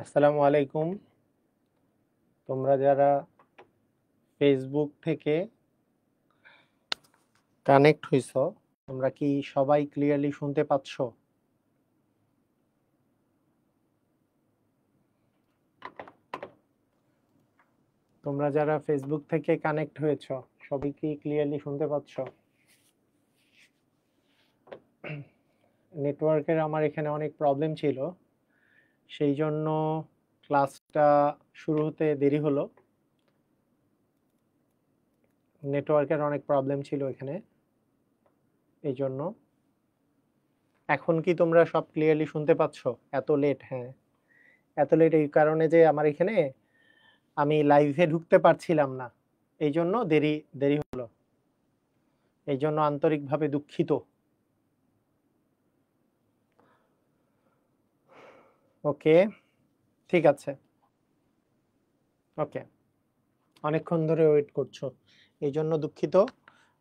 আসসালামু আলাইকুম। তোমরা যারা ফেসবুক থেকে কানেক্ট হইছ, তোমরা কি সবাই ক্লিয়ারলি শুনতে পাচ্ছ? তোমরা যারা ফেসবুক থেকে কানেক্ট হয়েছ, সবাই কি ক্লিয়ারলি শুনতে পাচ্ছ? নেটওয়ার্কের আমার এখানে অনেক প্রবলেম ছিল, সেই জন্য ক্লাসটা শুরু হতে দেরি হলো। নেটওয়ার্কের অনেক প্রবলেম ছিল এখানে, এই জন্য। এখন কি তোমরা সব ক্লিয়ারলি শুনতে পাচ্ছ? এত লেট? হ্যাঁ, এত লেট এই কারণে যে আমার এখানে আমি লাইভে ঢুকতে পারছিলাম না, এই জন্য দেরি হলো। এই জন্য আন্তরিকভাবে দুঃখিত। ওকে, ঠিক আছে। ওকে, অনেকক্ষণ ধরে ওয়েট করছো, এই জন্য দুঃখিত।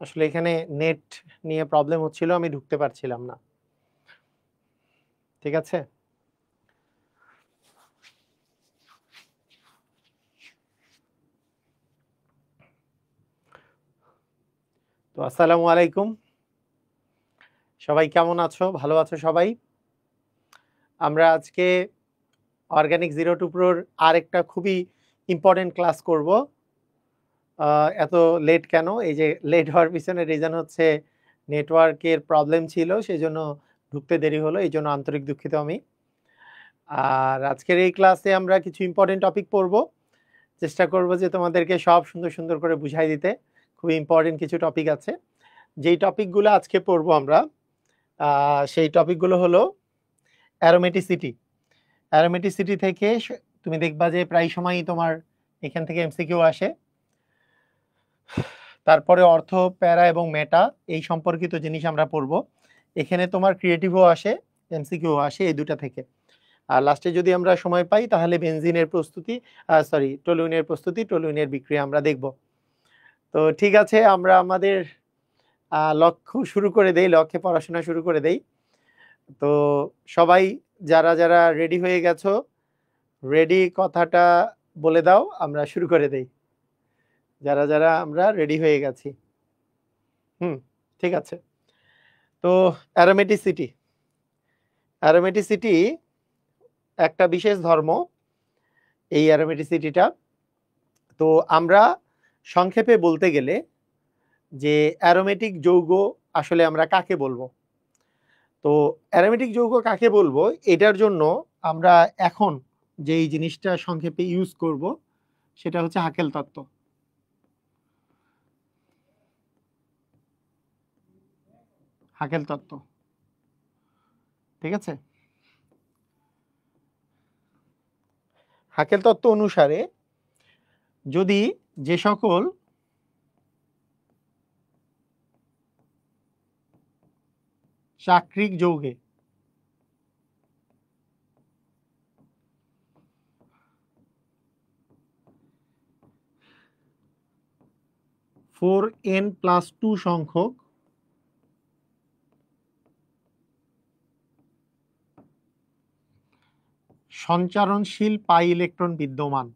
আসলে এখানে নেট নিয়ে প্রবলেম হচ্ছিল, আমি ঢুকতে পারছিলাম না। ঠিক আছে। তো আসসালামু আলাইকুম, সবাই কেমন আছো? ভালো আছো সবাই? আমরা আজকে অর্গানিক জিরো টু প্রোর আরেকটা খুবই ইম্পর্টেন্ট ক্লাস করব। এত লেট কেন? এই যে লেট হওয়ার পিছনে রিজন হচ্ছে নেটওয়ার্কের প্রবলেম ছিল, সেই জন্য ঢুকতে দেরি হলো, এই জন্য আন্তরিক দুঃখিত আমি। আর আজকের এই ক্লাসে আমরা কিছু ইম্পর্টেন্ট টপিক পড়ব, চেষ্টা করব যে তোমাদেরকে সব সুন্দর সুন্দর করে বুঝাই দিতে। খুবই ইম্পর্টেন্ট কিছু টপিক আছে, যেই টপিকগুলো আজকে পড়বো আমরা, সেই টপিকগুলো হলো অ্যারোমেটিসিটি। অ্যারোমেটিসিটি থেকে তুমি দেখবা যে প্রায় সময়ই তোমার এখান থেকে এমসিকিউ আসে। তারপরে অর্থ, প্যারা এবং মেটা, এই সম্পর্কিত জিনিস আমরা পড়ব। এখানে তোমার ক্রিয়েটিভও আসে, এমসিকিউ আসে, এই দুটা থেকে। আর লাস্টে যদি আমরা সময় পাই তাহলে বেনজিনের প্রস্তুতি, টলুইনের প্রস্তুতি, টলুইনের বিক্রিয়া আমরা দেখব। তো ঠিক আছে, আমরা আমাদের লক্ষ্য শুরু করে দেই, লক্ষ্যে পড়াশোনা শুরু করে দেই। তো সবাই যারা যারা রেডি হয়ে গেছো, রেডি কথাটা বলে দাও, আমরা শুরু করে দেই। যারা যারা আমরা রেডি হয়ে গেছি। ঠিক আছে। তো অ্যারোমেটিসিটি, অ্যারোমেটিসিটি একটা বিশেষ ধর্ম, এই অ্যারোমেটিসিটিটা। তো আমরা সংক্ষেপে বলতে গেলে যে অ্যারোমেটিক যৌগ আসলে আমরা কাকে বলবো, তো অ্যারোমেটিক যৌগ কাকে বলবো, এটার জন্য আমরা এখন যেই জিনিসটা সংক্ষেপে ইউজ করব সেটা হচ্ছে হাকেল তত্ত্ব। হাকেল তত্ত্ব, ঠিক আছে। হাকেল তত্ত্ব অনুসারে যদি যে সকল চাক্রিক যৌগে N+2 সংখ্যক সঞ্চারণশীল পাই ইলেকট্রন বিদ্যমান,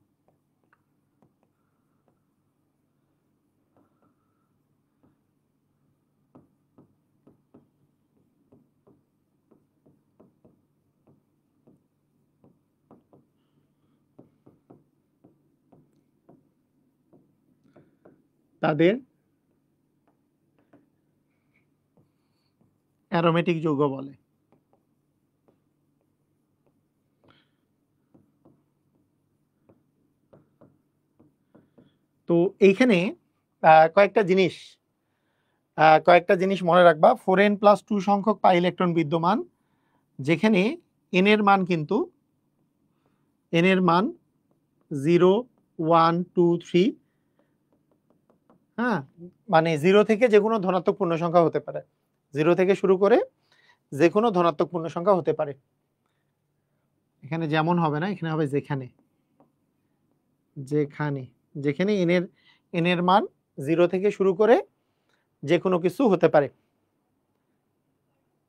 তাদের অ্যারোমেটিক যৌগ বলে। তো এইখানে কয়েকটা জিনিস মনে রাখবা। 4n+2 সংখ্যক পাই ইলেকট্রন বিদ্যমান, যেখানে n এর মান কিন্তু n এর মান 0, 1, 2, 3, হ্যাঁ, মানে 0 থেকে যে কোনো ধনাত্মক পূর্ণ সংখ্যা হতে পারে। 0 থেকে শুরু করে যে কোনো ধনাত্মক পূর্ণ সংখ্যা হতে পারে। এখানে যেমন হবে না, এখানে হবে যেখানে, যেখানে যেখানে n এর মান 0 থেকে শুরু করে যে কোনো কিছু হতে পারে।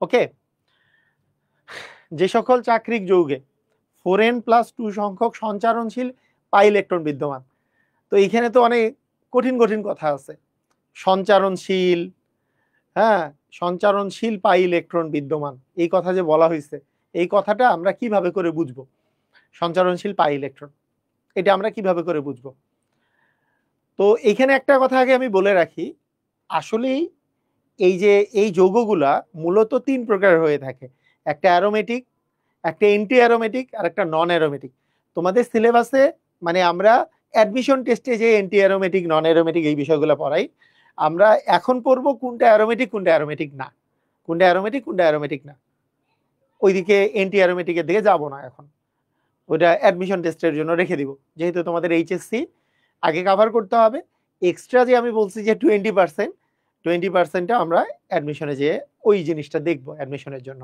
ওকে, যে সকল চাক্রিক যৌগে 4n+2 সংখ্যক সঞ্চারণশীল পাই ইলেকট্রন বিদ্যমান। তো এখানে তো অনেক কঠিন কঠিন কথা আছে, সঞ্চারণশীল, হ্যাঁ, সঞ্চারণশীল পাই ইলেকট্রন বিদ্যমান, এই কথা যে বলা হয়েছে, এই কথাটা আমরা কিভাবে করে বুঝবো? সঞ্চারণশীল পাই ইলেকট্রন, এটা আমরা কিভাবে করে বুঝবো? তো এখানে একটা কথা আগে আমি বলে রাখি, আসলেই এই যে এই যৌগগুলা মূলত 3 প্রকার হয়ে থাকে, একটা অ্যারোমেটিক, একটা এন্টি অ্যারোমেটিক আর একটা নন অ্যারোমেটিক। তোমাদের সিলেবাসে মানে আমরা অ্যাডমিশন টেস্টে যে এন্টি অ্যারোমেটিক, নন অ্যারোমেটিক এই বিষয়গুলো পড়াই, আমরা এখন পড়বো কোনটা অ্যারোমেটিক কোনটা অ্যারোমেটিক না, কোনটা অ্যারোমেটিক কোনটা অ্যারোমেটিক না, ওইদিকে এন্টি অ্যারোমেটিকের দিকে যাব না এখন, ওইটা অ্যাডমিশন টেস্টের জন্য রেখে দিব, যেহেতু তোমাদের এইচএসসি আগে কভার করতে হবে। এক্সট্রা যে আমি বলছি যে 20%টা আমরা অ্যাডমিশনে যেয়ে ওই জিনিসটা দেখবো অ্যাডমিশনের জন্য,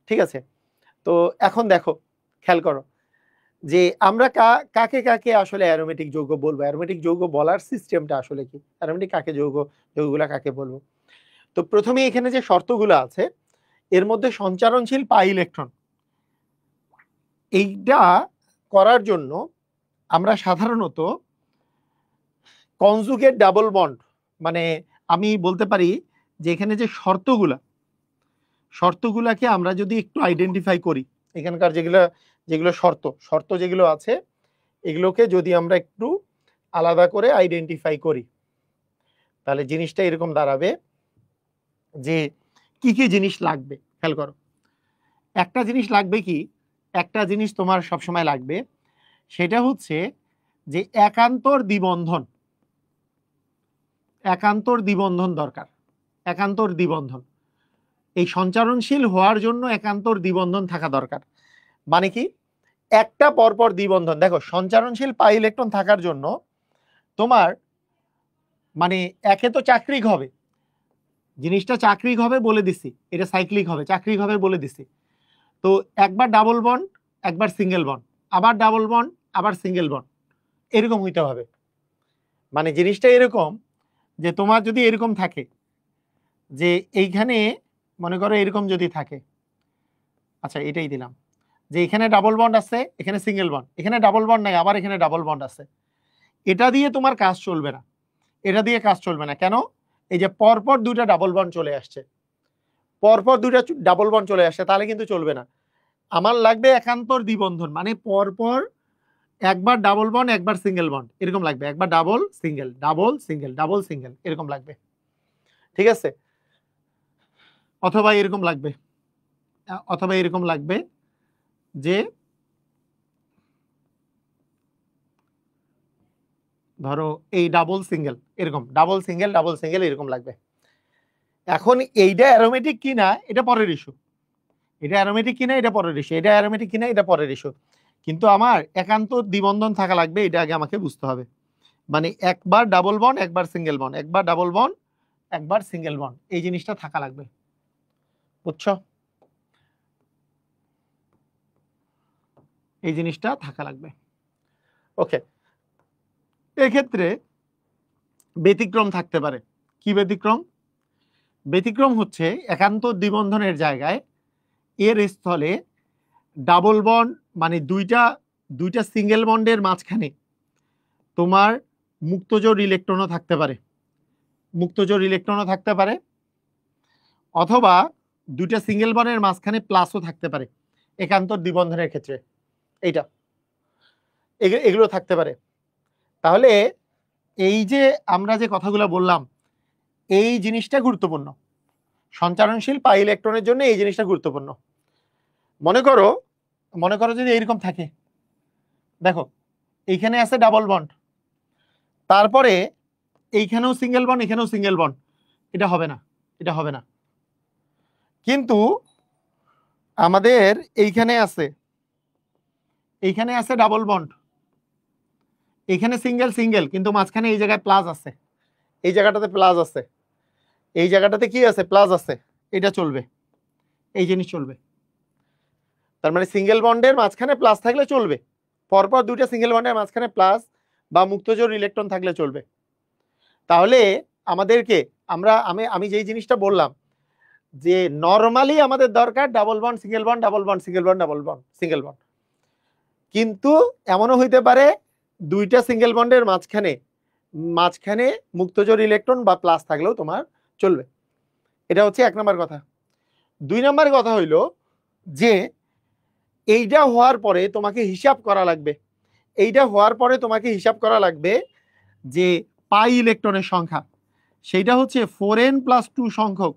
ঠিক আছে? তো এখন দেখো, খেয়াল করো যে আমরা কাকে কাকে আসলে অ্যারোমেটিক যৌগ বলবো, অ্যারোমেটিক যৌগ বলার সিস্টেমটা আসলে কি, অ্যারোমেটিক কাকে যৌগগুলা কাকে বলবো। তো প্রথমে এখানে যে শর্তগুলো আছে এর মধ্যে সঞ্চারণশীল পাই ইলেকট্রন, এইটা করার জন্য আমরা সাধারণত কনজুগেট ডাবল বন্ড, মানে আমি বলতে পারি যে এখানে যে শর্তগুলাকে আমরা যদি একটু আইডেন্টিফাই করি, এখানকার যেগুলো শর্ত যেগুলো আছে এগুলোকে যদি আমরা একটু আলাদা করে আইডেন্টিফাই করি, তাহলে জিনিসটা এরকম দাঁড়াবে যে কি কি জিনিস লাগবে। খেয়াল করো, একটা জিনিস লাগবে কি, একটা জিনিস তোমার সবসময় লাগবে, সেটা হচ্ছে যে একান্তর দ্বিবন্ধন দরকার, একান্তর দ্বিবন্ধন। এই সঞ্চারণশীল হওয়ার জন্য একান্তর দ্বিবন্ধন থাকা দরকার। মানে কি, একটা পরপর দ্বিবন্ধন, দেখো সঞ্চারণশীল পাই ইলেকট্রন থাকার জন্য তোমার মানে একে তো চাক্রিক হবে, জিনিসটা চাক্রিক হবে বলে দিছি, এটা সাইক্লিক হবে, চাক্রিক হবে বলে দিছি। তো একবার ডাবল বন্ড, একবার সিঙ্গেল বন্ড, আবার ডাবল বন্ড, আবার সিঙ্গেল বন্ড, এরকম হইতে হবে। মানে জিনিসটা এরকম যে তোমার যদি এরকম থাকে যে এইখানে মনে করো এরকম যদি থাকে, আচ্ছা এটাই দিলাম, যে এখানে ডাবল বন্ড আছে, এখানে সিঙ্গেল বন্ড, এখানে ডাবল বন্ড নাই, আবার এখানে ডাবল বন্ড আছে, এটা দিয়ে তোমার কাজ চলবে না, এটা দিয়ে কাজ চলবে না। কেন? এই যে পরপর দুইটা ডাবল বন্ড চলে আসছে, তাহলে কিন্তু চলবে না। আমার লাগবে একান্তর দ্বিবন্ধন, মানে পরপর একবার ডাবল বন্ড একবার সিঙ্গেল বন্ড এরকম লাগবে, একবার double single double single double single এরকম লাগবে, ঠিক আছে? অথবা এরকম লাগবে যে ধরো এই ডাবল সিঙ্গেল, এরকম ডাবল সিঙ্গেল ডাবল সিঙ্গেল এরকম লাগবে। এখন এইটা অ্যারোমেটিক কিনা এটা পরের ইস্যু, এটা অ্যারোমেটিক কিনা এটা পরের ইস্যু, এটা অ্যারোমেটিক কিনা এটা পরের ইস্যু, কিন্তু আমার একান্ত দ্বিবন্ধন থাকা লাগবে, এটা আগে আমাকে বুঝতে হবে। মানে একবার ডাবল বন্ড একবার সিঙ্গেল বন্ড, একবার ডাবল বন্ড একবার সিঙ্গেল বন্ড, এই জিনিসটা থাকা লাগবে, বুঝছো? এই জিনিসটা থাকা লাগবে। ওকে, এক্ষেত্রে ব্যতিক্রম থাকতে পারে। কি ব্যতিক্রম? ব্যতিক্রম হচ্ছে একান্ত দ্বিবন্ধনের জায়গায় এর স্থলে ডাবল বন্ড, মানে দুইটা সিঙ্গেল বন্ডের মাঝখানে তোমার মুক্তজোড় ইলেকট্রনও থাকতে পারে, অথবা দুইটা সিঙ্গেল বন্ডের মাঝখানে প্লাসও থাকতে পারে একান্তর দ্বিবন্ধনের ক্ষেত্রে, এগুলো থাকতে পারে। তাহলে এই যে আমরা যে কথাগুলো বললাম, এই জিনিসটা গুরুত্বপূর্ণ, সঞ্চারণশীল পাই ইলেকট্রনের জন্য এই জিনিসটা গুরুত্বপূর্ণ। মনে করো যদি এরকম থাকে, দেখো এইখানে আছে ডাবল বন্ড, তারপরে এইখানেও সিঙ্গেল বন্ড, এখানেও সিঙ্গেল বন্ড, এটা হবে না। কিন্তু আমাদের এইখানে আছে ডাবল বন্ড, এইখানে সিঙ্গেল, কিন্তু মাঝখানে এই জায়গায় প্লাস আছে, এই জায়গাটাতে প্লাস আছে, এই জায়গাটাতে কি আছে? প্লাস আছে, এটা চলবে, এই জিনিস চলবে। তার মানে সিঙ্গেল বন্ডের মাঝখানে প্লাস থাকলে চলবে, পরপর দুইটা সিঙ্গেল বন্ডের মাঝখানে প্লাস বা মুক্তজোড় ইলেকট্রন থাকলে চলবে। তাহলে আমাদেরকে আমি যেই জিনিসটা বললাম যে নরমালি আমাদের দরকার double bond single bond, double bond single bond, double bond single bond. কিন্তু এমনও হইতে পারে দুইটা সিঙ্গেল বন্ডের মাঝখানে মাঝখানে মুক্তজোড় ইলেকট্রন বা প্লাস থাকলেও তোমার চলবে। এটা হচ্ছে 1 নম্বর কথা। 2 নম্বর কথা হইল যে এইটা হওয়ার পরে তোমাকে হিসাব করা লাগবে, এইটা হওয়ার পরে তোমাকে হিসাব করা লাগবে যে পাই ইলেকট্রনের সংখ্যা, সেইটা হচ্ছে 4n+2 সংখ্যক,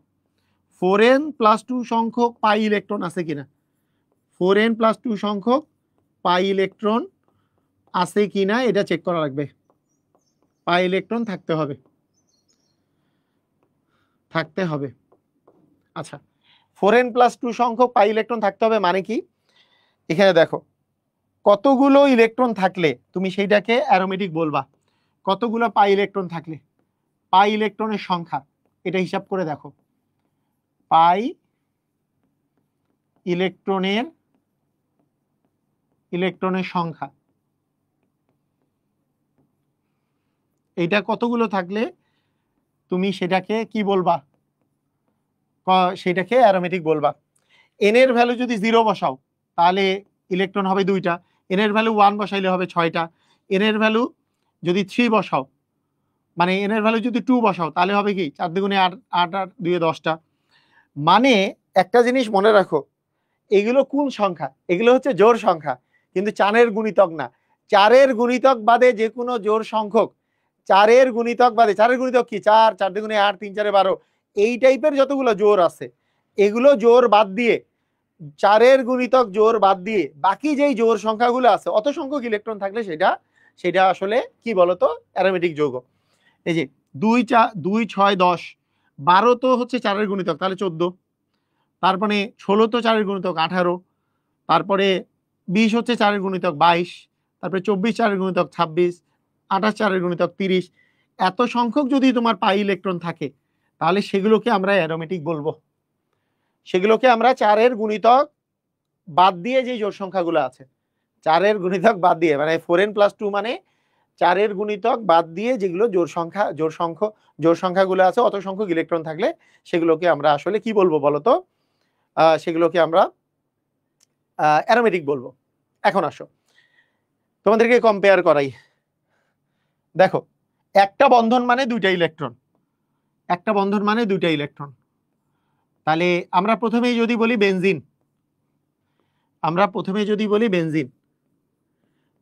4n+2 সংখ্যক পাই ইলেকট্রন আছে কিনা, 4n+2 সংখ্যক পাই ইলেকট্রন আছে কিনা এটা চেক করা লাগবে। পাই ইলেকট্রন থাকতে হবে, থাকতে হবে। আচ্ছা, 4n+2 সংখ্যক পাই ইলেকট্রন থাকতে হবে মানে কি, এখানে দেখো কতগুলো ইলেকট্রন থাকলে তুমি সেইটাকে অ্যারোমেটিক বলবা, কতগুলো পাই ইলেকট্রন থাকলে, পাই ইলেকট্রনের সংখ্যা এটা হিসাব করে দেখো, পাই ইলেকট্রনের সংখ্যা এইটা কতগুলো থাকলে তুমি সেটাকে কি বলবা, সেটাকে অ্যারোমেটিক বলবা। এন এর ভ্যালু যদি 0 বসাও তাহলে ইলেকট্রন হবে 2টা, এন এর ভ্যালু 1 বসাইলে হবে 6টা, এন এর ভ্যালু যদি 3 বসাও মানে এন এর ভ্যালু যদি 2 বসাও তাহলে হবে কি 4 দুগুণে 8, 8 আর 2 10টা। মানে একটা জিনিস মনে রাখো, এগুলো কোন সংখ্যা, এগুলো হচ্ছে জোড় সংখ্যা, কিন্তু 4-এর গুণিতক না। 4-এর গুণিতক বাদে যে কোনো জোড় সংখ্যক, 4-এর গুণিতক বাদে, 4-এর গুণিতক কি 4, 4 দুগুণে 8, 3 4 12, এই টাইপের যতগুলো জোড় আছে এগুলো জোড় বাদ দিয়ে, 4-এর গুণিতক জোড় বাদ দিয়ে বাকি যেই জোড় সংখ্যাগুলো আছে অত সংখ্যক ইলেকট্রন থাকলে সেটা আসলে কি বলতো, অ্যারোমেটিক যৌগ। এই যে 2, 6, 10, 12 তো হচ্ছে 4-এর গুণিতক তাহলে 14, তারপরে 16 তো 4-এর গুণিতক 18, তারপরে 20 হচ্ছে 4-এর গুণিতক 22, তারপরে 24 4-এর গুণিতক 26, 28 4-এর গুণিতক 30। এত সংখ্যক যদি তোমার পাই ইলেকট্রন থাকে তাহলে সেগুলোকে আমরা অ্যারোমেটিক বলবো। সেগুলোকে আমরা 4-এর গুণিতক বাদ দিয়ে যে জোড় সংখ্যাগুলো আছে, 4-এর গুণিতক বাদ দিয়ে মানে 4n+2 মানে 4-এর গুণিতক বাদ দিয়ে যেগুলো জোড় সংখ্যাগুলো আছে অত সংখ্যক ইলেকট্রন থাকলে সেগুলোকে আমরা আসলে কি বলবো বলতো, সেগুলোকে আমরা অ্যারোমেটিক বলবো। এখন আসো তোমাদেরকে কম্পেয়ার করাই। দেখো একটা বন্ধন মানে 2টা ইলেকট্রন, একটা বন্ধন মানে 2টা ইলেকট্রন। তাহলে আমরা প্রথমেই যদি বলি বেনজিন, আমরা প্রথমে যদি বলি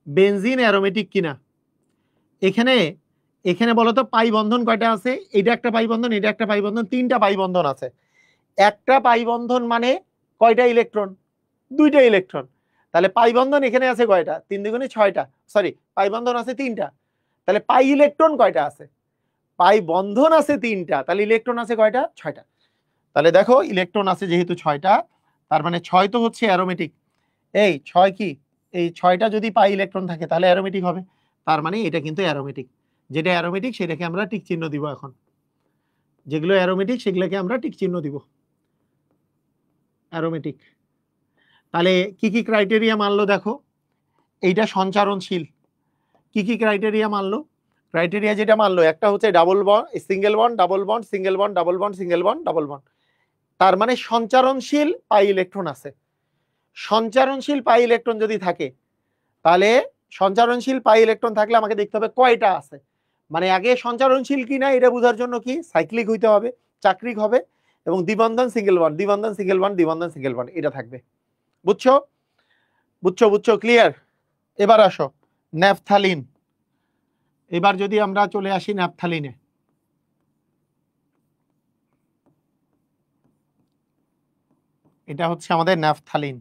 বেনজিন অ্যারোমেটিক কিনা। এখানে বলতো পাই বন্ধন কয়টা আছে, এটা একটা পাই বন্ধন, এটা একটা পাই বন্ধন, 3টা পাই বন্ধন আছে। একটা পাই বন্ধন মানে কয়টা ইলেকট্রন, 2টা ইলেকট্রন। তাহলে পাই বন্ধন এখানে আছে কয়টা, 3 দুগুণে 6টা, সরি পাই বন্ধন আছে 3টা। তাহলে পাই ইলেকট্রন কয়টা আছে, পাই বন্ধন আছে 3টা, তাহলে ইলেকট্রন আছে কয়টা, 6টা। তাহলে দেখো ইলেকট্রন আছে যেহেতু 6টা, তার মানে 6 তো হচ্ছে অ্যারোমেটিক। এই 6 কি, এই 6টা যদি পাই ইলেকট্রন থাকে তাহলে অ্যারোমেটিক হবে, তার মানে এটা কিন্তু অ্যারোমেটিক। যেটা অ্যারোমেটিক সেটাকে আমরা টিক চিহ্ন দিব। এখন যেগুলো অ্যারোমেটিক সেগুলোকে আমরা টিক চিহ্ন দিব, অ্যারোমেটিক। তাহলে কি কি ক্রাইটেরিয়া মানলো দেখো, এইটা সঞ্চারণশীল। কি কি ক্রাইটেরিয়া মানলো, ক্রাইটেরিয়া যেটা মানলো একটা হচ্ছে double bond, single bond, double bond, single bond, double bond, single bond, double bond. তার মানে সঞ্চারণশীল পাই ইলেকট্রন আছে। সঞ্চারণশীল পাই ইলেকট্রন যদি থাকে তাহলে সঞ্চারণশীল পাই ইলেকট্রন থাকলে আমাকে দেখতে হবে কয়টা আছে, মানে আগে সঞ্চারণশীল কিনা এটা বোঝার জন্য কি সাইক্লিক হইতে হবে, চাক্রিক হবে, এবং দ্বিবন্ধন সিঙ্গেল বন্ড, দ্বিবন্ধন সিঙ্গেল বন্ড, দ্বিবন্ধন সিঙ্গেল বন্ড এটা থাকবে। বুঝছো বুঝছো বুঝছো, ক্লিয়ার? এবার আসো ন্যাপথালিন। এবার যদি আমরা চলে আসি ন্যাপথালিনে, এটা হচ্ছে আমাদের ন্যাপথালিন।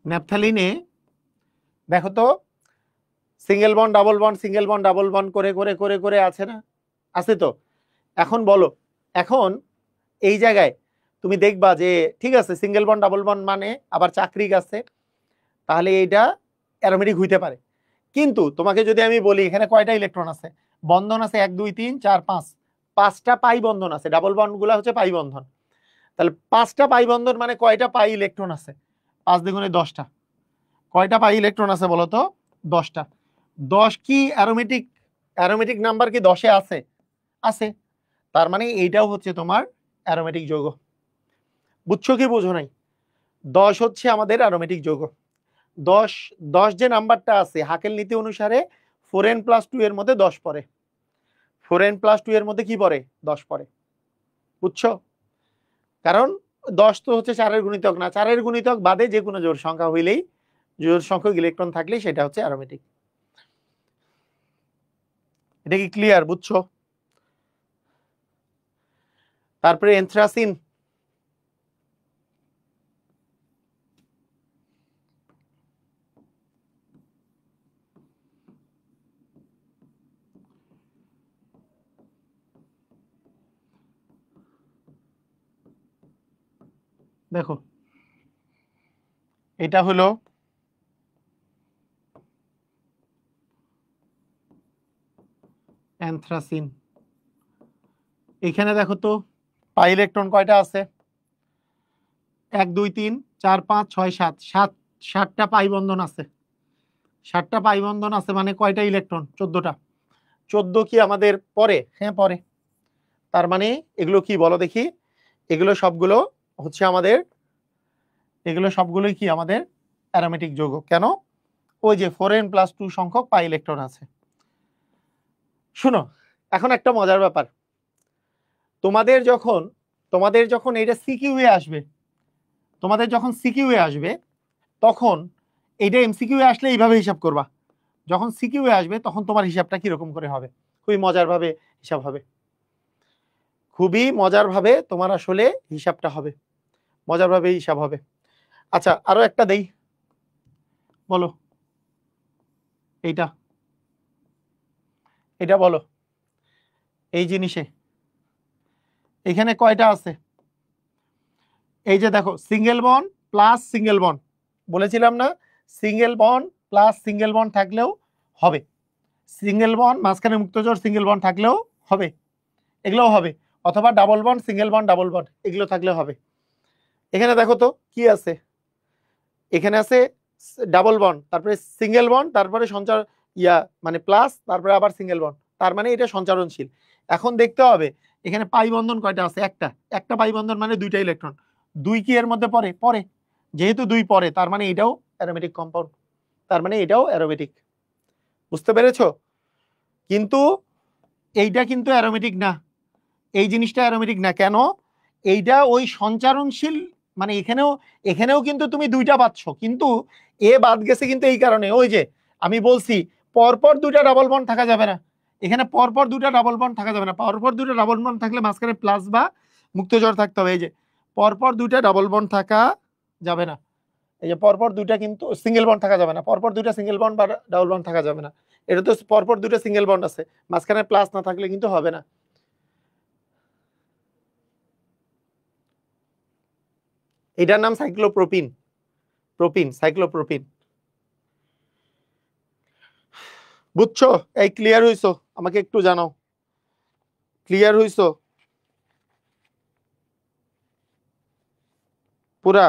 ন্যাপথালিনে দেখো তো single bond double bond, single bond double bond করে করে করে করে আছে না, আছে তো। এখন বলো, এখন এই জায়গায় তুমি দেখবা যে ঠিক আছে সিঙ্গেল বন্ড ডাবল বন্ড মানে আবার চাক্রিক আছে, তাহলে এইটা অ্যারোমেটিক হইতে পারে। কিন্তু তোমাকে যদি আমি বলি এখানে কয়টা ইলেকট্রন আছে, বন্ধন আছে 1 2 3 4 5, 5টা পাই বন্ধন আছে, ডাবল বন্ড গুলা হচ্ছে পাই বন্ধন। তাহলে 5টা পাই বন্ধন মানে কয়টা পাই ইলেকট্রন আছে, 5 দুগুণে 10টা। কয়টা পাই ইলেকট্রন আছে বলো তো, 10টা। 10 কি অ্যারোমেটিক, অ্যারোমেটিক নাম্বার কি 10-এ আছে, আছে। তার মানে এইটাও হচ্ছে তোমার অ্যারোমেটিক যৌগ। বুঝছো কি বোঝো নাই? 10 হচ্ছে আমাদের অ্যারোমেটিক যৌগ। 10 যে নাম্বারটা আছে হাকেল নীতি অনুসারে 4n+2 এর মধ্যে 10 পড়ে। 4n+2 এর মধ্যে কি পড়ে? 10 পড়ে। বুঝছো? কারণ 10 তো হচ্ছে 4 এর গুণিতক না, 4 এর গুণিতক বাদে যে কোনো জোড় সংখ্যা হইলেই, জোড় সংখ্যক ইলেকট্রন থাকলেই সেটা হচ্ছে অ্যারোমেটিক। এটা কি ক্লিয়ার? বুঝছো? তারপরে এনথ্রাসিন, দেখো এটা হলো অ্যানথ্রাসিন। এখানে দেখো তো পাই ইলেকট্রন কয়টা আছে? 1 2 3 4 5 6 7, 7টা পাই বন্ধন আছে। 7টা পাই বন্ধন আছে মানে কয়টা ইলেকট্রন? 14টা। 14 কি আমাদের পরে? হ্যাঁ পরে। তার মানে এগুলো কি বলো দেখি? এগুলো সবগুলো হচ্ছে আমাদের, এগুলো সবগুলোই কি আমাদের অ্যারোমেটিক যৌগ। কেন? ওই যে 4n+2 সংখ্যক পাই ইলেকট্রন আছে। শুনো, এখন একটা মজার ব্যাপার, তোমাদের যখন এটা সিকিউ এ আসবে, তোমাদের যখন সিকিউ এ আসবে তখন এইটা এমসিকিউ এ আসলে এইভাবে হিসাব করবা। যখন সিকিউ এ আসবে তখন তোমার হিসাবটা কিরকম করে হবে? খুবই মজার ভাবে হিসাব হবে, খুবই মজার ভাবে তোমার আসলে হিসাবটা হবে, মজার ভাবে হিসাব হবে। আচ্ছা আরো একটা দেই, বলো এইটা, এটা বলো। এই জিনিসে এখানে কয়টা আছে? এই যে দেখো single bond plus single bond, বলেছিলাম না single bond plus single bond থাকলেও হবে, সিঙ্গেল বন্ড মাঝখানে মুক্তজোড় সিঙ্গেল বন্ড থাকলেও হবে, এগুলোও হবে, অথবা double bond single bond double bond এগুলো থাকলেও হবে। এখানে দেখো তো কি আছে? এখানে আছে ডাবল বন্ড, তারপরে সিঙ্গেল বন্ড, তারপরে সঞ্চার মানে প্লাস, তারপরে আবার সিঙ্গেল বন্ড, তার মানে এটা সঞ্চারণশীল। এখন দেখতে হবে এখানে পাই বন্ধন কয়টা আছে? একটা পাই বন্ধন মানে 2টা ইলেকট্রন। 2 কি এর মধ্যে পড়ে? পড়ে। যেহেতু 2 পড়ে তার মানে এটাও অ্যারোমেটিক কম্পাউন্ড, তার মানে এটাও অ্যারোমেটিক। বুঝতে পেরেছো? কিন্তু এইটা কিন্তু অ্যারোমেটিক না, এই জিনিসটা অ্যারোমেটিক না। কেন? এইটা ওই সঞ্চারণশীল, মানে এখানেও কিন্তু তুমি 2টা পাচ্ছ, কিন্তু এ বাদ গেছে কিন্তু এই কারণে, ওই যে আমি বলছি পরপর 2টা ডাবল বন্ড থাকা যাবে না, এখানে পরপর 2টা ডাবল বন্ড থাকা যাবে না। পরপর 2টা ডাবল বন্ড থাকলে মাঝখানে প্লাস বা মুক্তজোড় থাকতে হবে। এই যে পরপর 2টা ডাবল বন্ড থাকা যাবে না, এই যে পরপর 2টা কিন্তু সিঙ্গেল বন্ড থাকা যাবে না, পরপর 2টা সিঙ্গেল বন্ড বা ডাবল বন্ড থাকা যাবে না। এটা তো পরপর 2টা সিঙ্গেল বন্ড আছে, মাঝখানে প্লাস না থাকলে কিন্তু হবে না। এটার নাম সাইক্লোপ্রোপিন, সাইক্লোপ্রোপিন। বুঝছো? এই ক্লিয়ার হইছো? আমাকে একটু জানাও, ক্লিয়ার হইছো পুরা?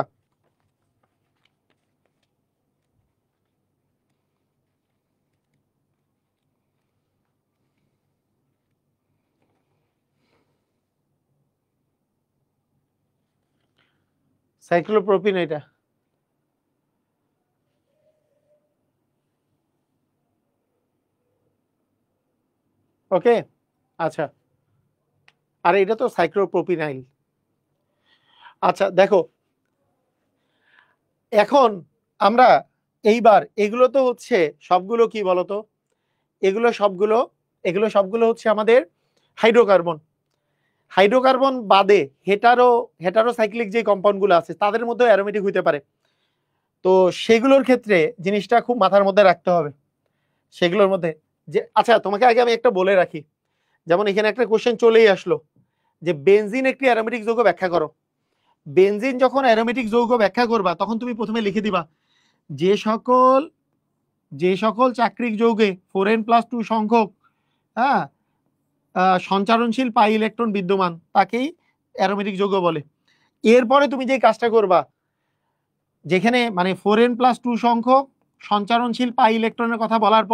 সাইক্লোপ্রোপিন এটা। ওকে আচ্ছা, আর এটা তো সাইক্লোপ্রোপিনাইল। আচ্ছা দেখো, এখন আমরা এইবার এগুলো তো হচ্ছে সবগুলো কি বলতো, এগুলো সবগুলো হচ্ছে আমাদের হাইড্রোকার্বন। হাইড্রোকার্বন বাদে হেটারোসাইক্লিক যে কম্পাউন্ডগুলো আছে তাদের মধ্যে অ্যারোমেটিক হইতে পারে। তো সেগুলোর ক্ষেত্রে জিনিসটা খুব মাথার মধ্যে রাখতে হবে। সেগুলোর মধ্যে যে, আচ্ছা তোমাকে আগে আমি একটা বলে রাখি, যেমন এখানে একটা কোশ্চেন চলেই আসলো যে বেনজিন একটি অ্যারোমেটিক যৌগ ব্যাখ্যা করো। বেনজিন যখন অ্যারোমেটিক যৌগ ব্যাখ্যা করবা তখন তুমি প্রথমে লিখে দিবা যে সকল চাক্রিক যৌগে 4n+2 সংখ্যক হ্যাঁ সঞ্চারণশীল পাই ইলেকট্রন বিদ্যমান তাকেই অ্যারোমেটিক যৌগ বলে। এরপরে তুমি যে কাজটা করবা, যেখানে মানে 4n+2 সংখ্যক সঞ্চারণশীল পাই ইলেকট্রনের কথা বলার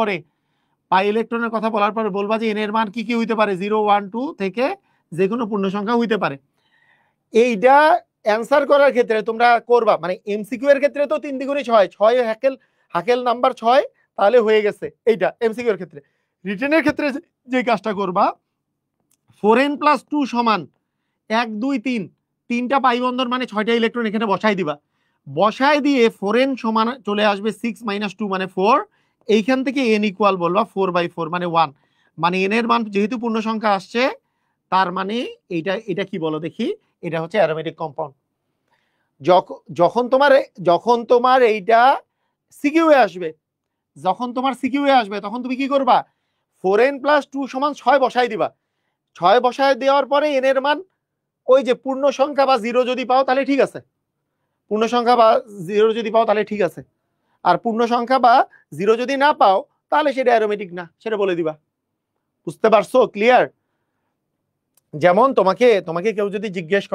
পরে, বলবা যে এন এর মান কি কি হইতে পারে, 0 1 2 থেকে যে কোনো পূর্ণ সংখ্যা হইতে পারে। এইটা অ্যান্সার করার ক্ষেত্রে তোমরা করবা, মানে এমসিকিউ এর ক্ষেত্রে তো 3 দ্বিগুণে 6, 6 হাকেল, হাকেল নাম্বার 6, তাহলে হয়ে গেছে এইটা এমসিকিউ এর ক্ষেত্রে। রিটেনের ক্ষেত্রে যে কাজটা করবা, 4n + 2 সমান 1 2 3, তিনটা পাই বন্ধন মানে 6টা ইলেকট্রন এখানে বসাই দিবা। বসায় দিয়ে 4n সমান চলে আসবে 6 - 2 মানে 4, এইখান থেকে n ইকুয়াল বলবা 4/4 মানে 1, মানে n এর মান যেহেতু পূর্ণ সংখ্যা আসছে, তার মানে এইটা, এটা কি বলো দেখি, এটা হচ্ছে অ্যারোমেটিক কম্পাউন্ড। যখন তোমার এইটা সিকিউ এ আসবে, তখন তুমি কি করবা, 4n + 2 সমান 6 বসাই দিবা। 6 বসায় দেওয়ার পরে n এর মান ওই যে পূর্ণ সংখ্যা বা 0 যদি পাও তাহলে ঠিক আছে, পূর্ণ সংখ্যা বা 0 যদি পাও তাহলে ঠিক আছে, আর পূর্ণ সংখ্যা বা 0 যদি না পাও তাহলে সেটা অ্যারোমেটিক না, সেটা বলে দিবা। বুঝতে পারছো? ক্লিয়ার? যেমন তোমাকে কেউ যদি জিজ্ঞেস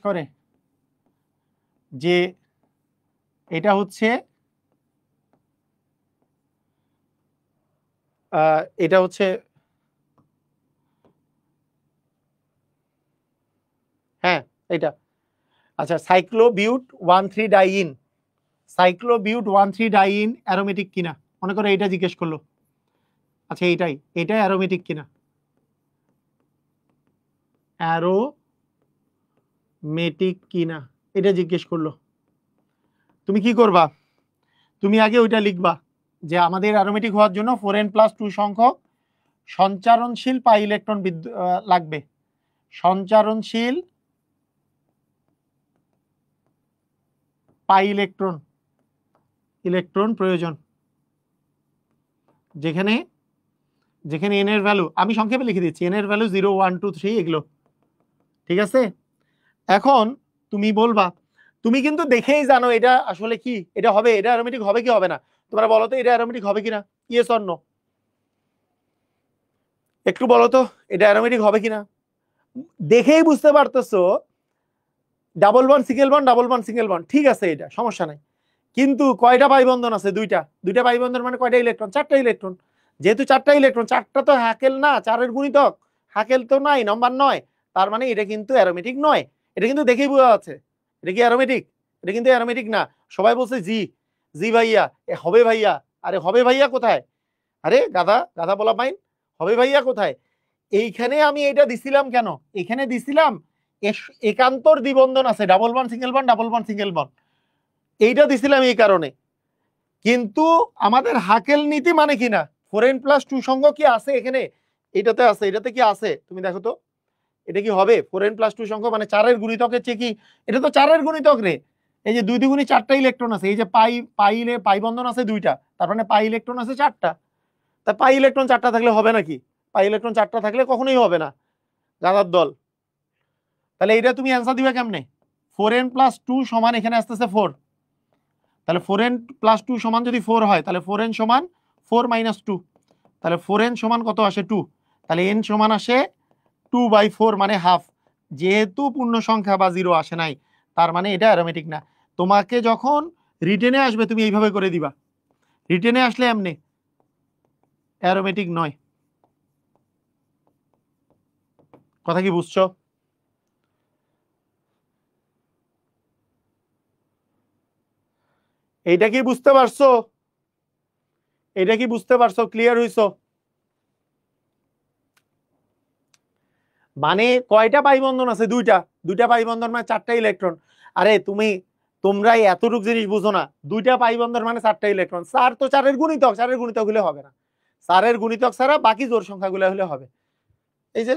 করে যে এটা হচ্ছে এটা হচ্ছে হ্যাঁ এটা, আচ্ছা সাইক্লোবিউট 1,3 ডাইইন, সাইক্লোবিউট 1,3 ডাইইন অ্যারোমেটিক কিনা, মনে করো এটা জিজ্ঞেস করলো। আচ্ছা এটা অ্যারোমেটিক কিনা, অ্যারোমেটিক কিনা এটা জিজ্ঞেস করলো, তুমি কি করবা? তুমি আগে ওইটা লিখবা যে আমাদের অ্যারোমেটিক হওয়ার জন্য 4n + 2 সংখ্যক সঞ্চারণশীল পাই ইলেকট্রন লাগবে, সঞ্চারণশীল পাই ইলেকট্রন প্রয়োজন, যেখানে n এর ভ্যালু আমি সংক্ষেপে লিখে দিচ্ছি, n এর ভ্যালু 0 1 2 3 এগুলো, ঠিক আছে? এখন তুমি বলবা, তুমি কিন্তু দেখেই জানো এটা আসলে কি, এটা হবে, এটা অ্যারোমেটিক হবে কি হবে না, তোমরা বলো তো এটা অ্যারোমেটিক হবে কিনা, ইয়েস অর নো, একটু বলো তো এটা অ্যারোমেটিক হবে কিনা। দেখেই বুঝতে পারতেছো double bond single bond, double bond single bond, ঠিক আছে এটা সমস্যা নাই, কিন্তু কয়টা পাই বন্ধন আছে? দুইটা পাই বন্ধন মানে কয়টা ইলেকট্রন? 4টা ইলেকট্রন, যেহেতু 4টা ইলেকট্রন, 4টা তো হাকেল না, 4-এর গুণিতক, হাকেল তো নাই, নম্বর নয়, তার মানে এটা কিন্তু অ্যারোমেটিক নয়, এটা কিন্তু দেখেই বোঝা যাচ্ছে। এটা কি অ্যারোমেটিক? এটা কিন্তু অ্যারোমেটিক না। সবাই বলছে জি জি ভাইয়া, হবে ভাইয়া, আরে হবে ভাইয়া কোথায়, আরে গাধা গাধা বলা পাইন, হবে ভাইয়া কোথায়? এইখানে আমি এটা দিছিলাম কেন, এখানে দিছিলাম একান্তর দ্বিবন্ধন আছে, double bond single bond, double bond single bond, এইটা দিছিলাম এই কারণে। কিন্তু আমাদের হাকেল নীতি মানে কি না, 4n + 2 সংখ্য কি আছে এখানে? এটাতে আছে, এটাতে কি আছে তুমি দেখো তো, এটা কি হবে 4n + 2 সংখ্য মানে 4-এর গুণিতকের চেয়ে কি, এটা তো 4-এর গুণিতক রে, এই যে 2 2 4টা ইলেকট্রন আছে, এই যে পাই বন্ধন আছে 2টা, তার মানে পাই ইলেকট্রন আছে 4টা, তা পাই ইলেকট্রন 4টা থাকলে হবে নাকি? পাই ইলেকট্রন 4টা থাকলে কখনোই হবে না, গাধার দল। তাহলে এটা তুমি অ্যান্সার দিবে কেমনে? 4n + 2 সমান এখানে আসতেছে 4, তাহলে 4n + 2 সমান যদি 4 হয় তাহলে 4n সমান 4 - 2, তাহলে 4n সমান কত আসে 2, তাহলে n সমান আসে 2/4 মানে হাফ, যেহেতু পূর্ণ সংখ্যা বা 0 আসে নাই, তার মানে এটা অ্যারোমেটিক না। তোমাকে যখন রিটেনে আসবে তুমি এইভাবে করে দিবা, রিটেনে আসলে এমনি অ্যারোমেটিক নয়। কথা কি বুঝছো? এইটা কি বুঝতে পারছো? এটা কি বুঝতে পারছো? ক্লিয়ার হইছো? মানে কয়টা পাই বন্ধন আছে? দুইটা পাই বন্ধন মানে 4টা ইলেকট্রন। আরে তোমরা এতটুকু জিনিস বুঝো না, দুইটা পাই বন্ধন মানে 4টা ইলেকট্রন, 4 তো 4-এর গুণিতক, 4-এর গুণিতক হলে হবে না, 4-এর গুণিতক ছাড়া বাকি জোড় সংখ্যাগুলো হলে হবে। এই যে